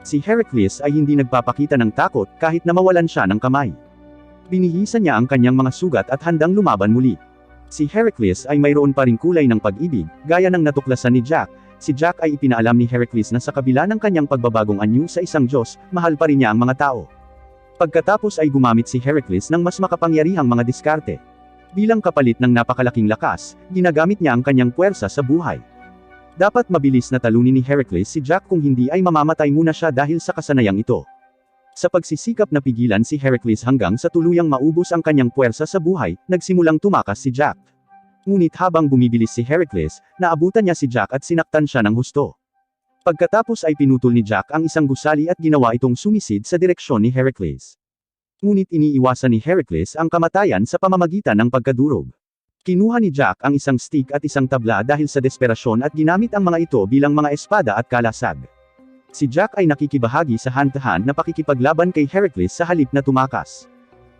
Si Heracles ay hindi nagpapakita ng takot kahit na mawalan siya ng kamay. Binihisan niya ang kanyang mga sugat at handang lumaban muli. Si Heracles ay mayroon pa ring kulay ng pag-ibig, gaya ng natuklasan ni Jack. Si Jack ay ipinaalam ni Heracles na sa kabila ng kanyang pagbabagong anyo sa isang Diyos, mahal pa rin niya ang mga tao. Pagkatapos ay gumamit si Heracles ng mas makapangyarihang mga diskarte. Bilang kapalit ng napakalaking lakas, ginagamit niya ang kanyang puwersa sa buhay. Dapat mabilis na talunin ni Heracles si Jack kung hindi ay mamamatay muna siya dahil sa kasanayang ito. Sa pagsisikap na pigilan si Heracles hanggang sa tuluyang maubos ang kanyang puwersa sa buhay, nagsimulang tumakas si Jack. Ngunit habang bumibilis si Heracles, naabutan niya si Jack at sinaktan siya ng husto. Pagkatapos ay pinutol ni Jack ang isang gusali at ginawa itong sumisid sa direksyon ni Heracles. Ngunit iniiwasan ni Heracles ang kamatayan sa pamamagitan ng pagkadurog. Kinuha ni Jack ang isang stick at isang tabla dahil sa desperasyon at ginamit ang mga ito bilang mga espada at kalasag. Si Jack ay nakikibahagi sa hand-to-hand na pakikipaglaban kay Heracles sa halip na tumakas.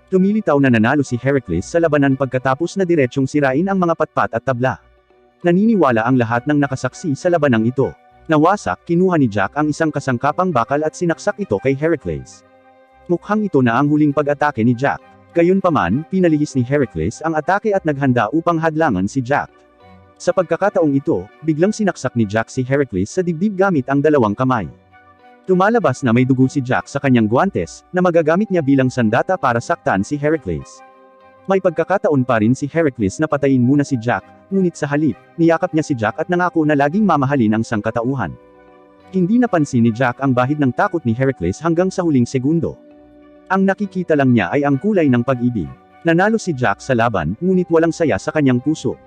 Lumilitaw na nanalo si Heracles sa labanan pagkatapos na diretsyong sirain ang mga patpat at tabla. Naniniwala ang lahat ng nakasaksi sa labanang ito. Nawasak, kinuha ni Jack ang isang kasangkapang bakal at sinaksak ito kay Heracles. Mukhang ito na ang huling pag-atake ni Jack. Gayunpaman, pinalihis ni Heracles ang atake at naghanda upang hadlangan si Jack. Sa pagkakataong ito, biglang sinaksak ni Jack si Heracles sa dibdib gamit ang dalawang kamay. Lumalabas na may dugo si Jack sa kanyang guwantes, na magagamit niya bilang sandata para saktan si Heracles. May pagkakataon pa rin si Heracles na patayin muna si Jack, ngunit sa halip, niyakap niya si Jack at nangako na laging mamahalin ang sangkatauhan. Hindi napansin ni Jack ang bahid ng takot ni Heracles hanggang sa huling segundo. Ang nakikita lang niya ay ang kulay ng pag-ibig. Nanalo si Jack sa laban, ngunit walang saya sa kanyang puso.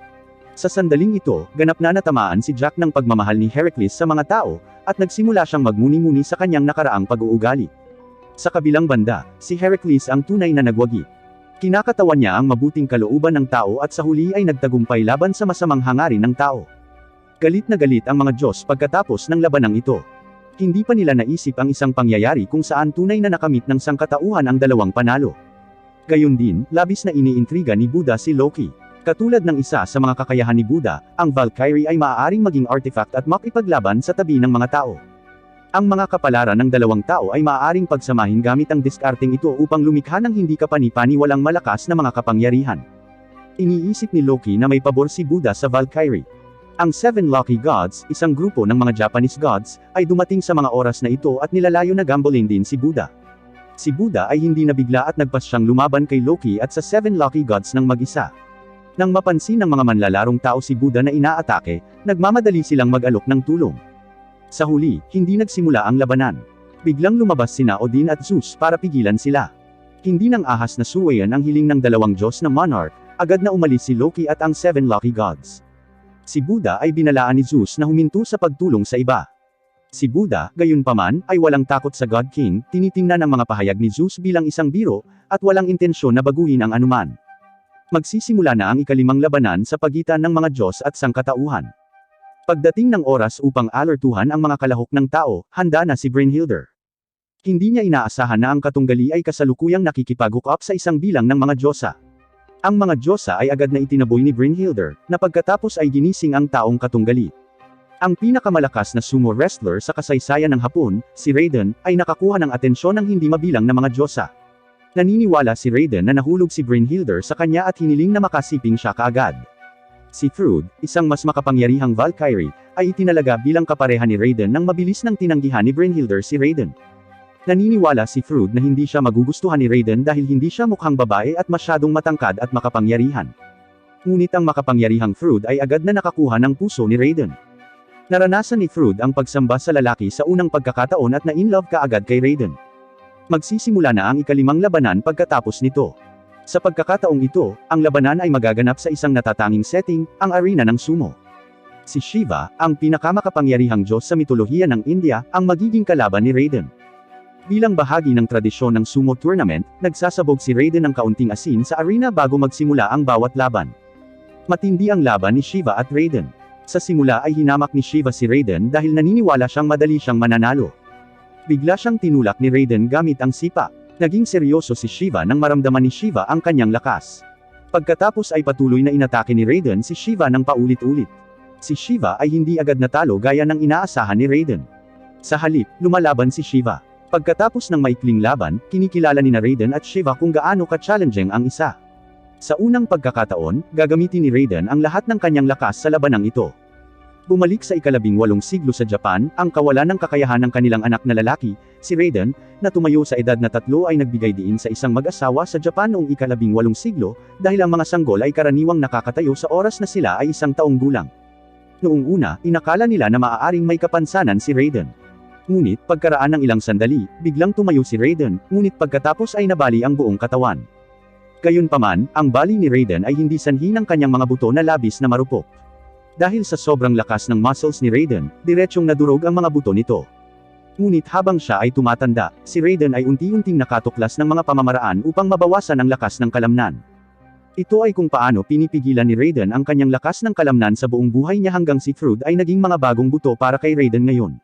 Sa sandaling ito, ganap na natamaan si Jack ng pagmamahal ni Heracles sa mga tao, at nagsimula siyang magmuni-muni sa kanyang nakaraang pag-uugali. Sa kabilang banda, si Heracles ang tunay na nagwagi. Kinakatawan niya ang mabuting kalooban ng tao at sa huli ay nagtagumpay laban sa masamang hangarin ng tao. Galit na galit ang mga Diyos pagkatapos ng labanang ito. Hindi pa nila naisip ang isang pangyayari kung saan tunay na nakamit ng sangkatauhan ang dalawang panalo. Gayon din, labis na iniintriga ni Buddha si Loki. Katulad ng isa sa mga kakayahan ni Buddha, ang Valkyrie ay maaaring maging artifact at makipaglaban sa tabi ng mga tao. Ang mga kapalaran ng dalawang tao ay maaaring pagsamahin gamit ang diskarteng ito upang lumikha ng hindi kapani-paniwalang malakas na mga kapangyarihan. Iniisip ni Loki na may pabor si Buddha sa Valkyrie. Ang Seven Lucky Gods, isang grupo ng mga Japanese gods, ay dumating sa mga oras na ito at nilalayo na gambling din si Buddha. Si Buddha ay hindi nabigla at nagpasyang lumaban kay Loki at sa Seven Lucky Gods ng mag-isa. Nang mapansin ng mga manlalarong tao si Buddha na inaatake, nagmamadali silang mag-alok ng tulong. Sa huli, hindi nagsimula ang labanan. Biglang lumabas sina Odin at Zeus para pigilan sila. Hindi nang ahas na suwayan ang hiling ng dalawang Diyos na monarch, agad na umalis si Loki at ang Seven Lucky Gods. Si Buddha ay binalaan ni Zeus na huminto sa pagtulong sa iba. Si Buddha, gayunpaman, ay walang takot sa God King, tinitingnan ang mga pahayag ni Zeus bilang isang biro, at walang intensyon na baguhin ang anuman. Magsisimula na ang ikalimang labanan sa pagitan ng mga Diyos at sangkatauhan. Pagdating ng oras upang alertuhan ang mga kalahok ng tao, handa na si Brynhilder. Hindi niya inaasahan na ang katunggali ay kasalukuyang nakikipag-hook up sa isang bilang ng mga Diyosa. Ang mga Diyosa ay agad na itinaboy ni Brynhilder, na pagkatapos ay ginising ang taong katunggali. Ang pinakamalakas na sumo wrestler sa kasaysayan ng Hapon, si Raiden, ay nakakuha ng atensyon ng hindi mabilang na mga Diyosa. Naniniwala si Raiden na nahulog si Brynhilder sa kanya at hiniling na makasiping siya kaagad. Si Thrud, isang mas makapangyarihang Valkyrie, ay itinalaga bilang kapareha ni Raiden nang mabilis nang tinanggihan ni Brynhilder si Raiden. Naniniwala si Thrud na hindi siya magugustuhan ni Raiden dahil hindi siya mukhang babae at masyadong matangkad at makapangyarihan. Ngunit ang makapangyarihang Thrud ay agad na nakakuha ng puso ni Raiden. Naranasan ni Thrud ang pagsamba sa lalaki sa unang pagkakataon at na-inlove kaagad kay Raiden. Magsisimula na ang ikalimang labanan pagkatapos nito. Sa pagkakataong ito, ang labanan ay magaganap sa isang natatanging setting, ang arena ng sumo. Si Shiva, ang pinakamakapangyarihang Diyos sa mitolohiya ng India, ang magiging kalaban ni Raiden. Bilang bahagi ng tradisyon ng sumo tournament, nagsasabog si Raiden ng kaunting asin sa arena bago magsimula ang bawat laban. Matindi ang laban ni Shiva at Raiden. Sa simula ay hinamak ni Shiva si Raiden dahil naniniwala siyang madali siyang mananalo. Bigla siyang tinulak ni Raiden gamit ang sipa. Naging seryoso si Shiva nang maramdaman ni Shiva ang kanyang lakas. Pagkatapos ay patuloy na inatake ni Raiden si Shiva ng paulit-ulit. Si Shiva ay hindi agad natalo gaya ng inaasahan ni Raiden. Sa halip, lumalaban si Shiva. Pagkatapos ng maikling laban, kinikilala ni Raiden at Shiva kung gaano ka-challenging ang isa. Sa unang pagkakataon, gagamitin ni Raiden ang lahat ng kanyang lakas sa labanang ito. Bumalik sa ika-18 siglo sa Japan, ang kawalan ng kakayahan ng kanilang anak na lalaki, si Raiden, na tumayo sa edad na 3 ay nagbigay diin sa isang mag-asawa sa Japan noong ika-18 siglo, dahil ang mga sanggol ay karaniwang nakakatayo sa oras na sila ay 1 taong gulang. Noong una, inakala nila na maaaring may kapansanan si Raiden. Ngunit, pagkaraan ng ilang sandali, biglang tumayo si Raiden, ngunit pagkatapos ay nabali ang buong katawan. Gayunpaman, ang bali ni Raiden ay hindi sanhi ng kanyang mga buto na labis na marupok. Dahil sa sobrang lakas ng muscles ni Raiden, diretsyong nadurog ang mga buto nito. Ngunit habang siya ay tumatanda, si Raiden ay unti-unting nakatuklas ng mga pamamaraan upang mabawasan ang lakas ng kalamnan. Ito ay kung paano pinipigilan ni Raiden ang kanyang lakas ng kalamnan sa buong buhay niya hanggang si Thrud ay naging mga bagong buto para kay Raiden ngayon.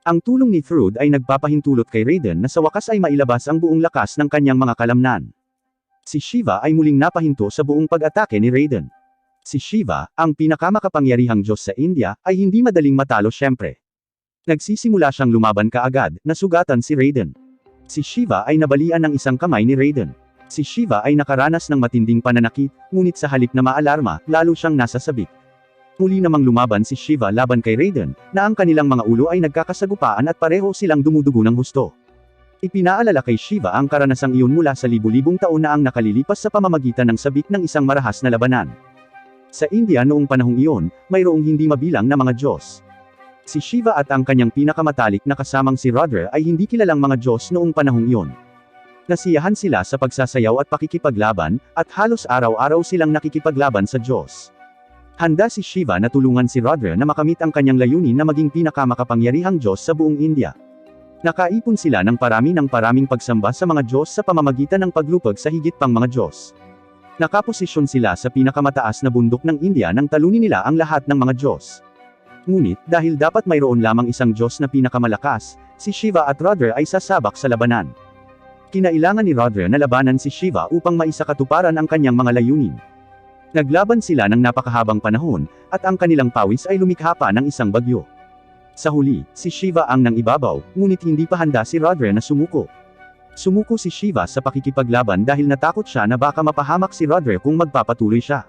Ang tulong ni Thrud ay nagpapahintulot kay Raiden na sa wakas ay mailabas ang buong lakas ng kanyang mga kalamnan. Si Shiva ay muling napahinto sa buong pag-atake ni Raiden. Si Shiva, ang pinakamakapangyarihang Diyos sa India, ay hindi madaling matalo syempre. Nagsisimula siyang lumaban kaagad, nasugatan si Raiden. Si Shiva ay nabalian ng isang kamay ni Raiden. Si Shiva ay nakaranas ng matinding pananakit, ngunit sa halip na maalarma, lalo siyang nasasabik. Muli namang lumaban si Shiva laban kay Raiden, na ang kanilang mga ulo ay nagkakasagupaan at pareho silang dumudugo ng husto. Ipinaalala kay Shiva ang karanasang iyon mula sa libu-libong taon na ang nakalilipas sa pamamagitan ng sabik ng isang marahas na labanan. Sa India noong panahong iyon, mayroong hindi mabilang na mga Diyos. Si Shiva at ang kanyang pinakamatalik na kasamang si Rudra ay hindi kilalang mga Diyos noong panahong iyon. Nasiyahan sila sa pagsasayaw at pakikipaglaban, at halos araw-araw silang nakikipaglaban sa Diyos. Handa si Shiva na tulungan si Rudra na makamit ang kanyang layunin na maging pinakamakapangyarihang Diyos sa buong India. Nakaipon sila ng paraming pagsamba sa mga Diyos sa pamamagitan ng paglupag sa higit pang mga Diyos. Nakaposisyon sila sa pinakamataas na bundok ng India nang talunin nila ang lahat ng mga Diyos. Ngunit, dahil dapat mayroon lamang isang Diyos na pinakamalakas, si Shiva at Rudra ay sasabak sa labanan. Kinailangan ni Rudra na labanan si Shiva upang maisakatuparan ang kanyang mga layunin. Naglaban sila ng napakahabang panahon, at ang kanilang pawis ay lumikha pa ng isang bagyo. Sa huli, si Shiva ang nangibabaw, ngunit hindi pa handa si Rudra na sumuko. Sumuko si Shiva sa pakikipaglaban dahil natakot siya na baka mapahamak si Rudra kung magpapatuloy siya.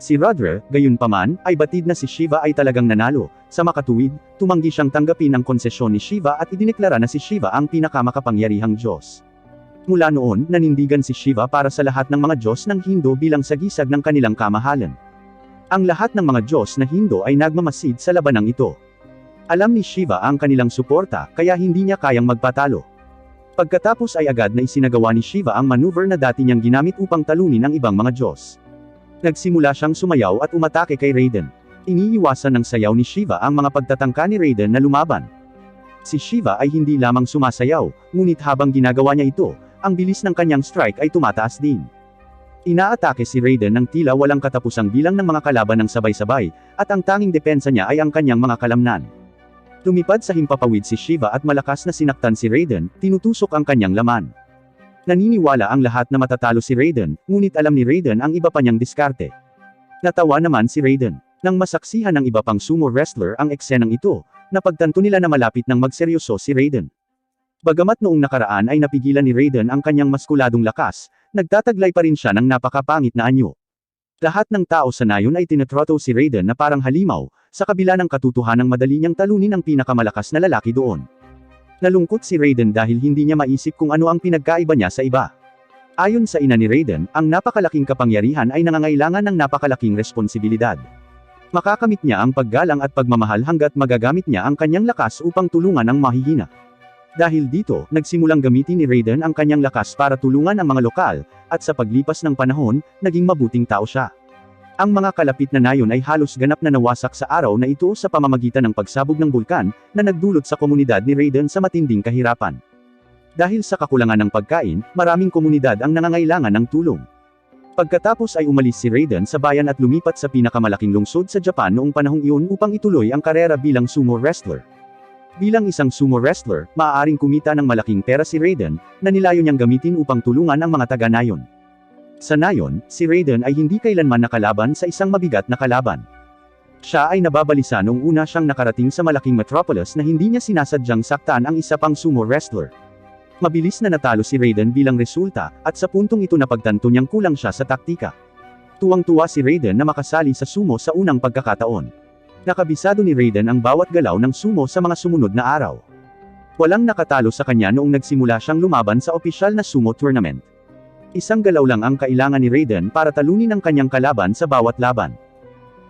Si Rudra, gayunpaman, ay batid na si Shiva ay talagang nanalo. Sa makatuwid, tumanggi siyang tanggapin ang konsesyon ni Shiva at idineklara na si Shiva ang pinakamakapangyarihang Diyos. Mula noon, nanindigan si Shiva para sa lahat ng mga Diyos ng Hindu bilang sagisag ng kanilang kamahalan. Ang lahat ng mga Diyos na Hindu ay nagmamasid sa labanang ito. Alam ni Shiva ang kanilang suporta, kaya hindi niya kayang magpatalo. Pagkatapos ay agad na isinagawa ni Shiva ang maneuver na dati niyang ginamit upang talunin ang ibang mga Diyos. Nagsimula siyang sumayaw at umatake kay Raiden. Iniiwasan ng sayaw ni Shiva ang mga pagtatangka ni Raiden na lumaban. Si Shiva ay hindi lamang sumasayaw, ngunit habang ginagawa niya ito, ang bilis ng kanyang strike ay tumataas din. Inaatake si Raiden ng tila walang katapusang bilang ng mga kalaban ng sabay-sabay, at ang tanging depensa niya ay ang kanyang mga kalamnan. Lumipad sa himpapawid si Shiva at malakas na sinaktan si Raiden, tinutusok ang kanyang laman. Naniniwala ang lahat na matatalo si Raiden, ngunit alam ni Raiden ang iba pa niyang diskarte. Natawa naman si Raiden. Nang masaksihan ng iba pang sumo wrestler ang eksenang ito, napagtanto nila na malapit nang magseryoso si Raiden. Bagamat noong nakaraan ay napigilan ni Raiden ang kanyang maskuladong lakas, nagtataglay pa rin siya ng napakapangit na anyo. Lahat ng tao sa nayon ay tinatrato si Raiden na parang halimaw, sa kabila ng katotohanang madali niyang talunin ang pinakamalakas na lalaki doon. Nalungkot si Raiden dahil hindi niya maisip kung ano ang pinagkaiba niya sa iba. Ayon sa ina ni Raiden, ang napakalaking kapangyarihan ay nangangailangan ng napakalaking responsibilidad. Makakamit niya ang paggalang at pagmamahal hanggat magagamit niya ang kanyang lakas upang tulungan ang mahihina. Dahil dito, nagsimulang gamitin ni Raiden ang kanyang lakas para tulungan ang mga lokal, at sa paglipas ng panahon, naging mabuting tao siya. Ang mga kalapit na nayon ay halos ganap na nawasak sa araw na ito sa pamamagitan ng pagsabog ng bulkan, na nagdulot sa komunidad ni Raiden sa matinding kahirapan. Dahil sa kakulangan ng pagkain, maraming komunidad ang nangangailangan ng tulong. Pagkatapos ay umalis si Raiden sa bayan at lumipat sa pinakamalaking lungsod sa Japan noong panahong iyon upang ituloy ang karera bilang sumo wrestler. Bilang isang sumo wrestler, maaaring kumita ng malaking pera si Raiden, na nilayo niyang gamitin upang tulungan ang mga taga-nayon. Sa nayon, si Raiden ay hindi kailanman nakalaban sa isang mabigat na kalaban. Siya ay nababalisa noong una siyang nakarating sa malaking metropolis na hindi niya sinasadyang saktan ang isa pang sumo wrestler. Mabilis na natalo si Raiden bilang resulta, at sa puntong ito napagtanto niyang kulang siya sa taktika. Tuwang-tuwa si Raiden na makasali sa sumo sa unang pagkakataon. Nakabisado ni Raiden ang bawat galaw ng sumo sa mga sumunod na araw. Walang nakatalo sa kanya noong nagsimula siyang lumaban sa opisyal na sumo tournament. Isang galaw lang ang kailangan ni Raiden para talunin ang kanyang kalaban sa bawat laban.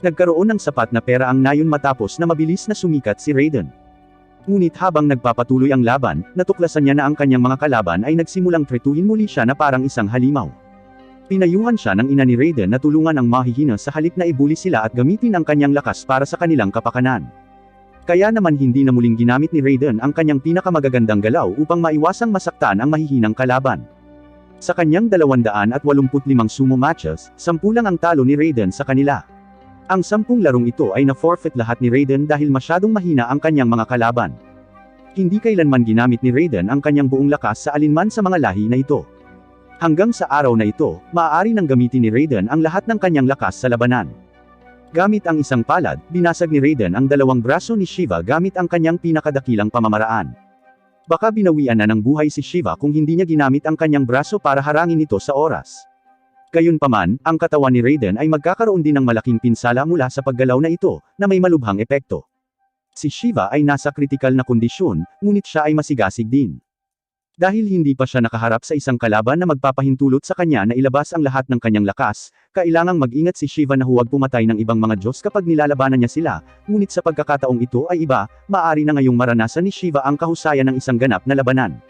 Nagkaroon ng sapat na pera ang nayon matapos na mabilis na sumikat si Raiden. Ngunit habang nagpapatuloy ang laban, natuklasan niya na ang kanyang mga kalaban ay nagsimulang tretuhin muli siya na parang isang halimaw. Pinayuhan siya ng ina ni Raiden na tulungan ang mahihina sa halip na ibuli sila at gamitin ang kanyang lakas para sa kanilang kapakanan. Kaya naman hindi na muling ginamit ni Raiden ang kanyang pinakamagagandang galaw upang maiwasang masaktan ang mahihinang kalaban. Sa kanyang 285 sumo matches, 10 lang ang talo ni Raiden sa kanila. Ang 10 larong ito ay na-forfeit lahat ni Raiden dahil masyadong mahina ang kanyang mga kalaban. Hindi kailanman ginamit ni Raiden ang kanyang buong lakas sa alinman sa mga lahi na ito. Hanggang sa araw na ito, maaari nang gamitin ni Raiden ang lahat ng kanyang lakas sa labanan. Gamit ang isang palad, binasag ni Raiden ang 2 braso ni Shiva gamit ang kanyang pinakadakilang pamamaraan. Baka binawian na ng buhay si Shiva kung hindi niya ginamit ang kanyang braso para harangin ito sa oras. Gayunpaman, ang katawan ni Raiden ay magkakaroon din ng malaking pinsala mula sa paggalaw na ito, na may malubhang epekto. Si Shiva ay nasa kritikal na kondisyon, ngunit siya ay masigasig din. Dahil hindi pa siya nakaharap sa isang kalaban na magpapahintulot sa kanya na ilabas ang lahat ng kanyang lakas, kailangang mag-ingat si Shiva na huwag pumatay ng ibang mga Diyos kapag nilalabanan niya sila, ngunit sa pagkakataong ito ay iba, maaari na ngayong maranasan ni Shiva ang kahusayan ng isang ganap na labanan.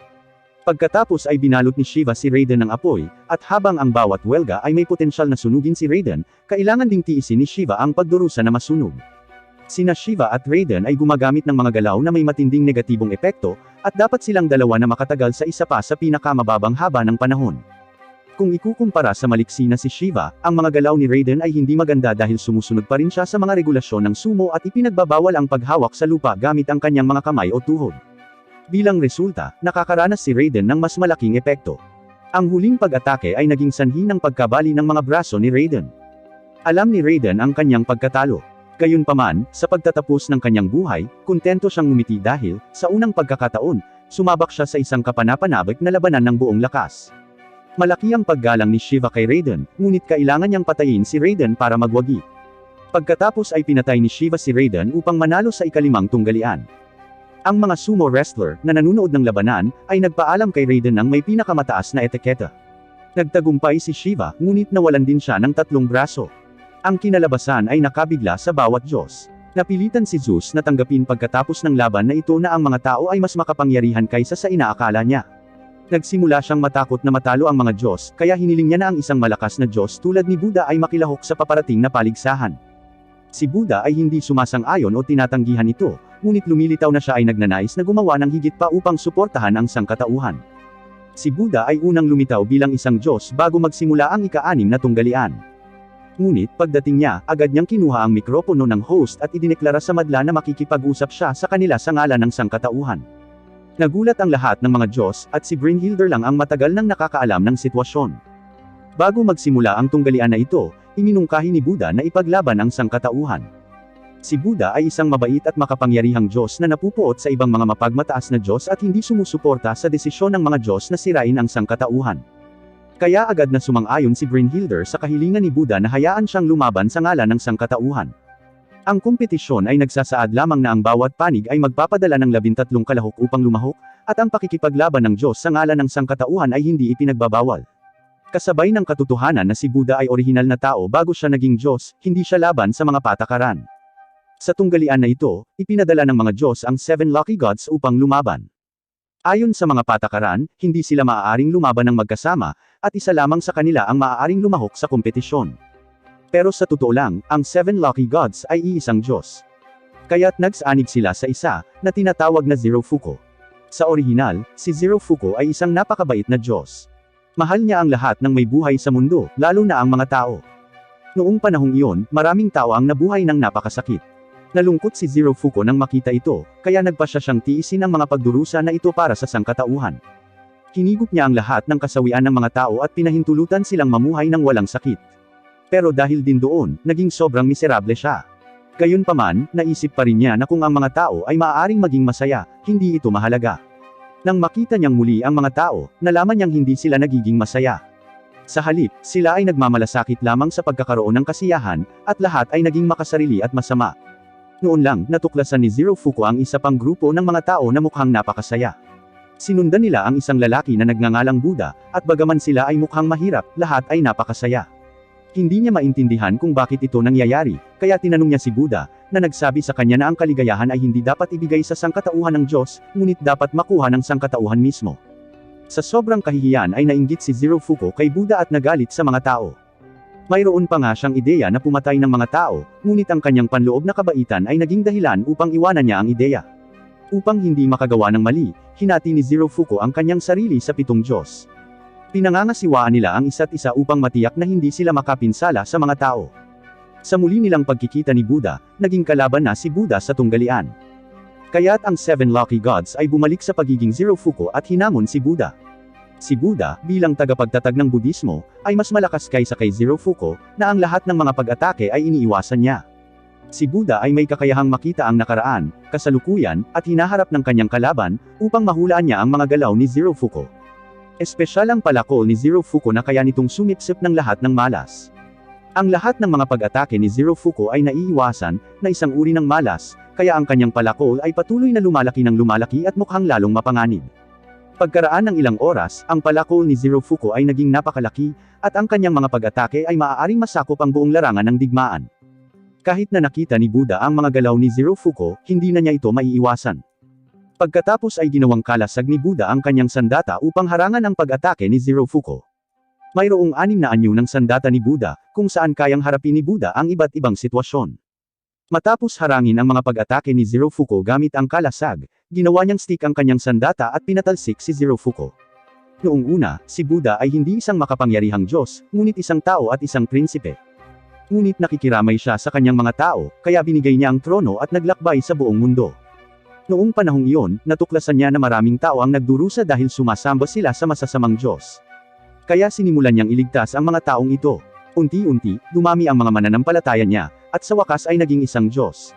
Pagkatapos ay binalot ni Shiva si Raiden ng apoy, at habang ang bawat welga ay may potensyal na sunugin si Raiden, kailangan ding tiisin ni Shiva ang pagdurusa na masunog. Sina Shiva at Raiden ay gumagamit ng mga galaw na may matinding negatibong epekto, at dapat silang dalawa na makatagal sa isa pa sa pinakamababang haba ng panahon. Kung ikukumpara sa maliksi na si Shiva, ang mga galaw ni Raiden ay hindi maganda dahil sumusunod pa rin siya sa mga regulasyon ng sumo at ipinagbabawal ang paghawak sa lupa gamit ang kanyang mga kamay o tuhod. Bilang resulta, nakakaranas si Raiden ng mas malaking epekto. Ang huling pag-atake ay naging sanhi ng pagkabali ng mga braso ni Raiden. Alam ni Raiden ang kanyang pagkatalo. Gayunpaman, sa pagtatapos ng kanyang buhay, kontento siyang ngumiti dahil, sa unang pagkakataon, sumabak siya sa isang kapanapanabik na labanan ng buong lakas. Malaki ang paggalang ni Shiva kay Raiden, ngunit kailangan niyang patayin si Raiden para magwagi. Pagkatapos ay pinatay ni Shiva si Raiden upang manalo sa ika-5 tunggalian. Ang mga sumo wrestler na nanonood ng labanan ay nagpaalam kay Raiden ng may pinakamataas na etiketa. Nagtagumpay si Shiva, ngunit nawalan din siya ng 3 braso. Ang kinalabasan ay nakabigla sa bawat Diyos. Napilitan si Zeus na tanggapin pagkatapos ng laban na ito na ang mga tao ay mas makapangyarihan kaysa sa inaakala niya. Nagsimula siyang matakot na matalo ang mga Diyos, kaya hiniling niya na ang isang malakas na Diyos tulad ni Buddha ay makilahok sa paparating na paligsahan. Si Buddha ay hindi sumasang-ayon o tinatanggihan ito, ngunit lumilitaw na siya ay nagnanais na gumawa ng higit pa upang suportahan ang sangkatauhan. Si Buddha ay unang lumitaw bilang isang Diyos bago magsimula ang ika-6 na tunggalian. Ngunit, pagdating niya, agad niyang kinuha ang mikropono ng host at idineklara sa madla na makikipag-usap siya sa kanila sa ngalan ng sangkatauhan. Nagulat ang lahat ng mga Diyos, at si Brynhilder lang ang matagal nang nakakaalam ng sitwasyon. Bago magsimula ang tunggalian na ito, iminungkahi ni Buddha na ipaglaban ang sangkatauhan. Si Buddha ay isang mabait at makapangyarihang Diyos na napupuot sa ibang mga mapagmataas na Diyos at hindi sumusuporta sa desisyon ng mga Diyos na sirain ang sangkatauhan. Kaya agad na sumang-ayon si Brynhilder sa kahilingan ni Buddha na hayaan siyang lumaban sa ngalan ng sangkatauhan. Ang kompetisyon ay nagsasaad lamang na ang bawat panig ay magpapadala ng 13 kalahok upang lumahok, at ang pakikipaglaban ng Diyos sa ngalan ng sangkatauhan ay hindi ipinagbabawal. Kasabay ng katotohanan na si Buddha ay orihinal na tao bago siya naging Diyos, hindi siya laban sa mga patakaran. Sa tunggalian na ito, ipinadala ng mga Diyos ang 7 lucky gods upang lumaban. Ayon sa mga patakaran, hindi sila maaaring lumaban ng magkasama, at isa lamang sa kanila ang maaaring lumahok sa kompetisyon. Pero sa totoo lang, ang 7 lucky gods ay iisang Diyos. Kaya't nagsanib sila sa isa, na tinatawag na Zero Fuko. Sa orihinal, si Zero Fuko ay isang napakabait na Diyos. Mahal niya ang lahat ng may buhay sa mundo, lalo na ang mga tao. Noong panahong iyon, maraming tao ang nabuhay ng napakasakit. Nalungkot si Zero Fuko nang makita ito, kaya nagpasya siyang tiisin ang mga pagdurusa na ito para sa sangkatauhan. Hinigop niya ang lahat ng kasawian ng mga tao at pinahintulutan silang mamuhay ng walang sakit. Pero dahil din doon, naging sobrang miserable siya. Gayunpaman, naisip pa rin niya na kung ang mga tao ay maaaring maging masaya, hindi ito mahalaga. Nang makita niyang muli ang mga tao, nalaman niyang hindi sila nagiging masaya. Sa halip, sila ay nagmamalasakit lamang sa pagkakaroon ng kasiyahan, at lahat ay naging makasarili at masama. Noon lang, natuklasan ni Zero Fuko ang isa pang grupo ng mga tao na mukhang napakasaya. Sinundan nila ang isang lalaki na nagngangalang Buddha, at bagaman sila ay mukhang mahirap, lahat ay napakasaya. Hindi niya maintindihan kung bakit ito nangyayari, kaya tinanong niya si Buddha, na nagsabi sa kanya na ang kaligayahan ay hindi dapat ibigay sa sangkatauhan ng Diyos, ngunit dapat makuha ng sangkatauhan mismo. Sa sobrang kahihiyan ay nainggit si Zero Fuko kay Buddha at nagalit sa mga tao. Mayroon pa nga siyang ideya na pumatay ng mga tao, ngunit ang kanyang panloob na kabaitan ay naging dahilan upang iwanan niya ang ideya. Upang hindi makagawa ng mali, hinati ni Zero Fuko ang kanyang sarili sa 7 Diyos. Pinangangasiwaan nila ang isa't isa upang matiyak na hindi sila makapinsala sa mga tao. Sa muli nilang pagkikita ni Buddha, naging kalaban na si Buddha sa tunggalian. Kaya't ang 7 lucky gods ay bumalik sa pagiging Zero Fuko at hinamon si Buddha. Si Buddha, bilang tagapagtatag ng Budismo, ay mas malakas kaysa kay Zero Fuko, na ang lahat ng mga pag-atake ay iniiwasan niya. Si Buddha ay may kakayahang makita ang nakaraan, kasalukuyan, at hinaharap ng kanyang kalaban, upang mahulaan niya ang mga galaw ni Zero Fuko. Espesyal ang palakol ni Zero Fuko na kaya nitong sumipsip ng lahat ng malas. Ang lahat ng mga pag-atake ni Zero Fuko ay naiiwasan, na isang uri ng malas, kaya ang kanyang palakol ay patuloy na lumalaki ng lumalaki at mukhang lalong mapanganib. Pagkaraan ng ilang oras, ang palakol ni Zero Fuko ay naging napakalaki, at ang kanyang mga pag-atake ay maaaring masakop ang buong larangan ng digmaan. Kahit na nakita ni Buddha ang mga galaw ni Zero Fuko, hindi na niya ito maiiwasan. Pagkatapos ay ginawang kalasag ni Buddha ang kanyang sandata upang harangan ang pag-atake ni Zero Fuko. Mayroong 6 na anyo ng sandata ni Buddha, kung saan kayang harapin ni Buddha ang iba't ibang sitwasyon. Matapos harangin ang mga pag-atake ni Zero Fuko gamit ang kalasag, ginawa niyang stick ang kanyang sandata at pinatalsik si Zero Fuko. Noong una, si Buddha ay hindi isang makapangyarihang Diyos, ngunit isang tao at isang prinsipe. Ngunit nakikiramay siya sa kanyang mga tao, kaya binigay niya ang trono at naglakbay sa buong mundo. Noong panahong iyon, natuklasan niya na maraming tao ang nagdurusa dahil sumasamba sila sa masasamang Diyos. Kaya sinimulan niyang iligtas ang mga taong ito. Unti-unti, dumami ang mga mananampalataya niya, at sa wakas ay naging isang Diyos.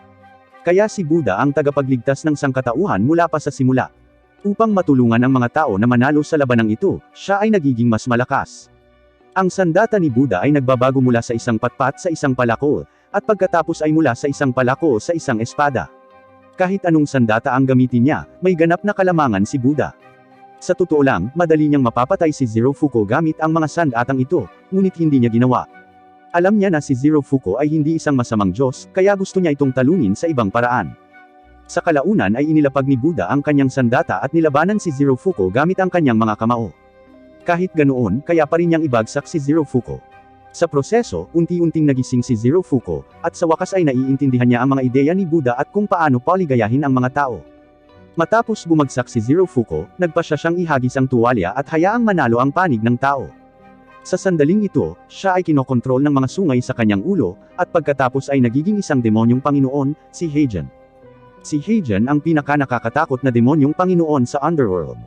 Kaya si Buddha ang tagapagligtas ng sangkatauhan mula pa sa simula. Upang matulungan ang mga tao na manalo sa labanang ito, siya ay nagiging mas malakas. Ang sandata ni Buddha ay nagbabago mula sa isang patpat sa isang palakol, at pagkatapos ay mula sa isang palakol sa isang espada. Kahit anong sandata ang gamitin niya, may ganap na kalamangan si Buddha. Sa totoo lang, madali niyang mapapatay si Zero Fuko gamit ang mga sandatang ito, ngunit hindi niya ginawa. Alam niya na si Zero Fuko ay hindi isang masamang Diyos, kaya gusto niya itong talunin sa ibang paraan. Sa kalaunan ay inilapag ni Buddha ang kanyang sandata at nilabanan si Zero Fuko gamit ang kanyang mga kamao. Kahit ganoon, kaya pa rin niyang ibagsak si Zero Fuko. Sa proseso, unti-unting nagising si Zero Fuko, at sa wakas ay naiintindihan niya ang mga ideya ni Buddha at kung paano paligayahin ang mga tao. Matapos bumagsak si Zero Fuko, nagpasya siyang ihagis ang tuwalya at hayaang manalo ang panig ng tao. Sa sandaling ito, siya ay kinokontrol ng mga sungay sa kanyang ulo, at pagkatapos ay nagiging isang demonyong Panginoon, si Heian. Si Heian ang pinaka-nakakatakot na demonyong Panginoon sa Underworld.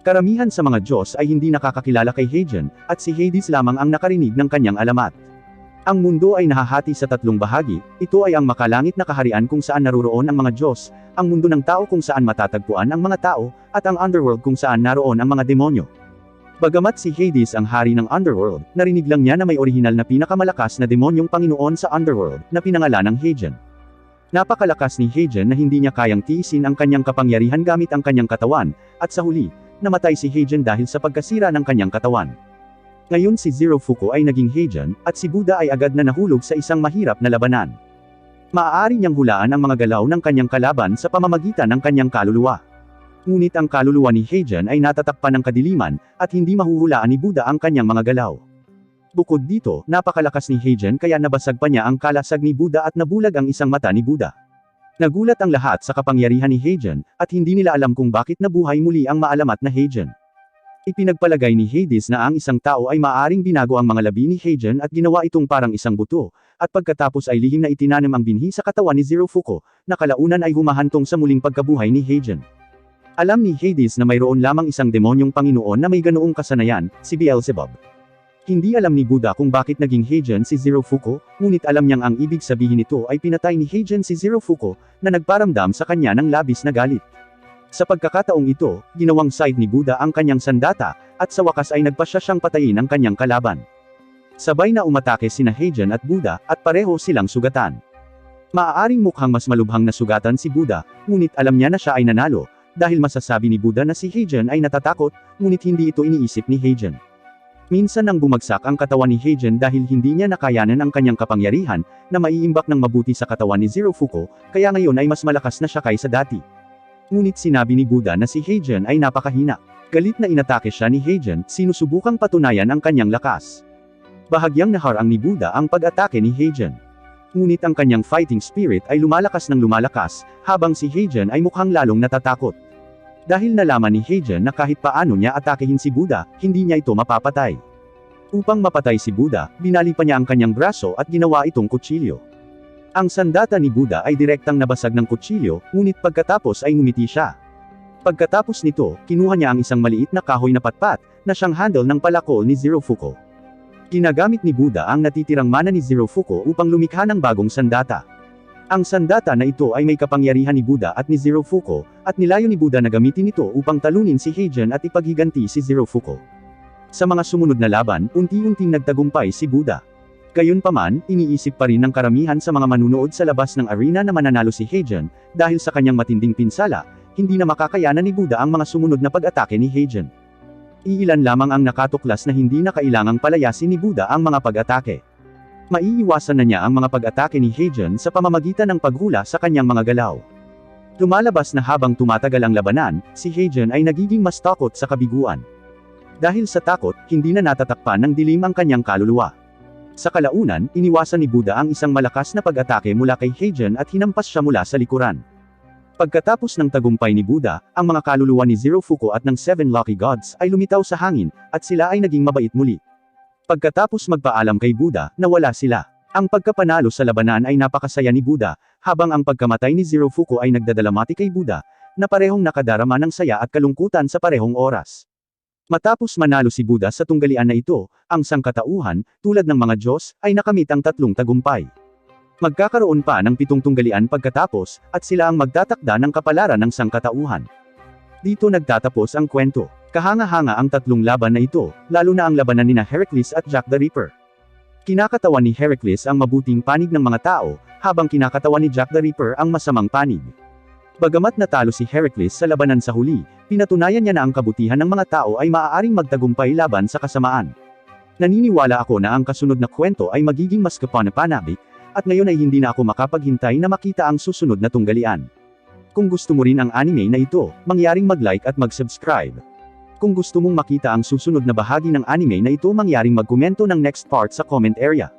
Karamihan sa mga Diyos ay hindi nakakakilala kay Heian, at si Hades lamang ang nakarinig ng kanyang alamat. Ang mundo ay nahahati sa 3 bahagi, ito ay ang makalangit na kaharian kung saan naruroon ang mga Diyos, ang mundo ng tao kung saan matatagpuan ang mga tao, at ang Underworld kung saan naroon ang mga demonyo. Bagamat si Hades ang hari ng Underworld, narinig lang niya na may orihinal na pinakamalakas na demonyong Panginoon sa Underworld, na pinangalanang Hagen. Napakalakas ni Hagen na hindi niya kayang tiisin ang kanyang kapangyarihan gamit ang kanyang katawan, at sa huli, namatay si Hagen dahil sa pagkasira ng kanyang katawan. Ngayon si Zero Fuko ay naging Hagen, at si Buddha ay agad na nahulog sa isang mahirap na labanan. Maaari niyang hulaan ang mga galaw ng kanyang kalaban sa pamamagitan ng kanyang kaluluwa. Ngunit ang kaluluwa ni Hagen ay natatakpan ng kadiliman, at hindi mahuhulaan ni Buddha ang kanyang mga galaw. Bukod dito, napakalakas ni Hagen kaya nabasag pa niya ang kalasag ni Buddha at nabulag ang isang mata ni Buddha. Nagulat ang lahat sa kapangyarihan ni Hagen, at hindi nila alam kung bakit nabuhay muli ang maalamat na Hagen. Ipinagpalagay ni Hades na ang isang tao ay maaaring binago ang mga labi ni Hagen at ginawa itong parang isang buto, at pagkatapos ay lihim na itinanim ang binhi sa katawan ni Zero Fuko, na kalaunan ay humahantong sa muling pagkabuhay ni Hagen. Alam ni Hades na mayroon lamang isang demonyong Panginoon na may ganoong kasanayan, si Beelzebub. Hindi alam ni Buddha kung bakit naging Hagen si Zero Fuko, ngunit alam niyang ang ibig sabihin nito ay pinatay ni Hagen si Zero Fuko, na nagparamdam sa kanya ng labis na galit. Sa pagkakataong ito, ginawang side ni Buddha ang kanyang sandata, at sa wakas ay nagpasya siyang patayin ang kanyang kalaban. Sabay na umatake sina Hagen at Buddha, at pareho silang sugatan. Maaaring mukhang mas malubhang na sugatan si Buddha, ngunit alam niya na siya ay nanalo, dahil masasabi ni Buddha na si Hagen ay natatakot, ngunit hindi ito iniisip ni Hagen. Minsan nang bumagsak ang katawan ni Hagen dahil hindi niya nakayanan ang kanyang kapangyarihan, na maiimbak ng mabuti sa katawan ni Zero Fuko, kaya ngayon ay mas malakas na siya kaysa dati. Ngunit sinabi ni Buddha na si Hagen ay napakahina. Galit na inatake siya ni Hagen, sinusubukang patunayan ang kanyang lakas. Bahagyang naharang ni Buddha ang pag-atake ni Hagen. Ngunit ang kanyang fighting spirit ay lumalakas ng lumalakas, habang si Hagen ay mukhang lalong natatakot. Dahil nalaman ni Hagen na kahit paano niya atakehin si Buddha, hindi niya ito mapapatay. Upang mapatay si Buddha, binali pa niya ang kanyang braso at ginawa itong kutsilyo. Ang sandata ni Buddha ay direktang nabasag ng kutsilyo, ngunit pagkatapos ay ngumiti siya. Pagkatapos nito, kinuha niya ang isang maliit na kahoy na patpat, na siyang handle ng palakol ni Zero Fuko. Ginagamit ni Buddha ang natitirang mana ni Zero Fuko upang lumikha ng bagong sandata. Ang sandata na ito ay may kapangyarihan ni Buddha at ni Zero Fuko, at nilayo ni Buddha na gamitin ito upang talunin si Hagen at ipaghiganti si Zero Fuko. Sa mga sumunod na laban, unti-unting nagtagumpay si Buddha. Gayunpaman, iniisip pa rin ng karamihan sa mga manunood sa labas ng arena na mananalo si Hagen, dahil sa kanyang matinding pinsala, hindi na makakayanan ni Buddha ang mga sumunod na pag-atake ni Hagen. Iilan lamang ang nakatuklas na hindi na kailangang palayasin ni Buddha ang mga pag-atake. Maiiwasan na niya ang mga pag-atake ni Hagen sa pamamagitan ng paghula sa kanyang mga galaw. Lumalabas na habang tumatagal ang labanan, si Hagen ay nagiging mas takot sa kabiguan. Dahil sa takot, hindi na natatakpan ng dilim ang kanyang kaluluwa. Sa kalaunan, iniwasan ni Buddha ang isang malakas na pag-atake mula kay Hagen at hinampas siya mula sa likuran. Pagkatapos ng tagumpay ni Buddha, ang mga kaluluwa ni Zero Fuko at ng 7 Lucky Gods ay lumitaw sa hangin, at sila ay naging mabait muli. Pagkatapos magpaalam kay Buddha, nawala sila. Ang pagkapanalo sa labanan ay napakasaya ni Buddha, habang ang pagkamatay ni Zero Fuko ay nagdadalamati kay Buddha, na parehong nakadarama ng saya at kalungkutan sa parehong oras. Matapos manalo si Buddha sa tunggalian na ito, ang sangkatauhan, tulad ng mga Diyos, ay nakamit ang 3 tagumpay. Magkakaroon pa ng 7 tunggalian pagkatapos, at sila ang magtatakda ng kapalaran ng sangkatauhan. Dito nagtatapos ang kwento. Kahanga-hanga ang 3 laban na ito, lalo na ang labanan nina Heracles at Jack the Ripper. Kinakatawan ni Heracles ang mabuting panig ng mga tao, habang kinakatawan ni Jack the Ripper ang masamang panig. Bagamat natalo si Heracles sa labanan sa huli, pinatunayan niya na ang kabutihan ng mga tao ay maaaring magtagumpay laban sa kasamaan. Naniniwala ako na ang kasunod na kwento ay magiging mas kapanapanabik, at ngayon ay hindi na ako makapaghintay na makita ang susunod na tunggalian. Kung gusto mo rin ang anime na ito, mangyaring mag-like at mag-subscribe. Kung gusto mong makita ang susunod na bahagi ng anime na ito, mangyaring magkomento ng next part sa comment area.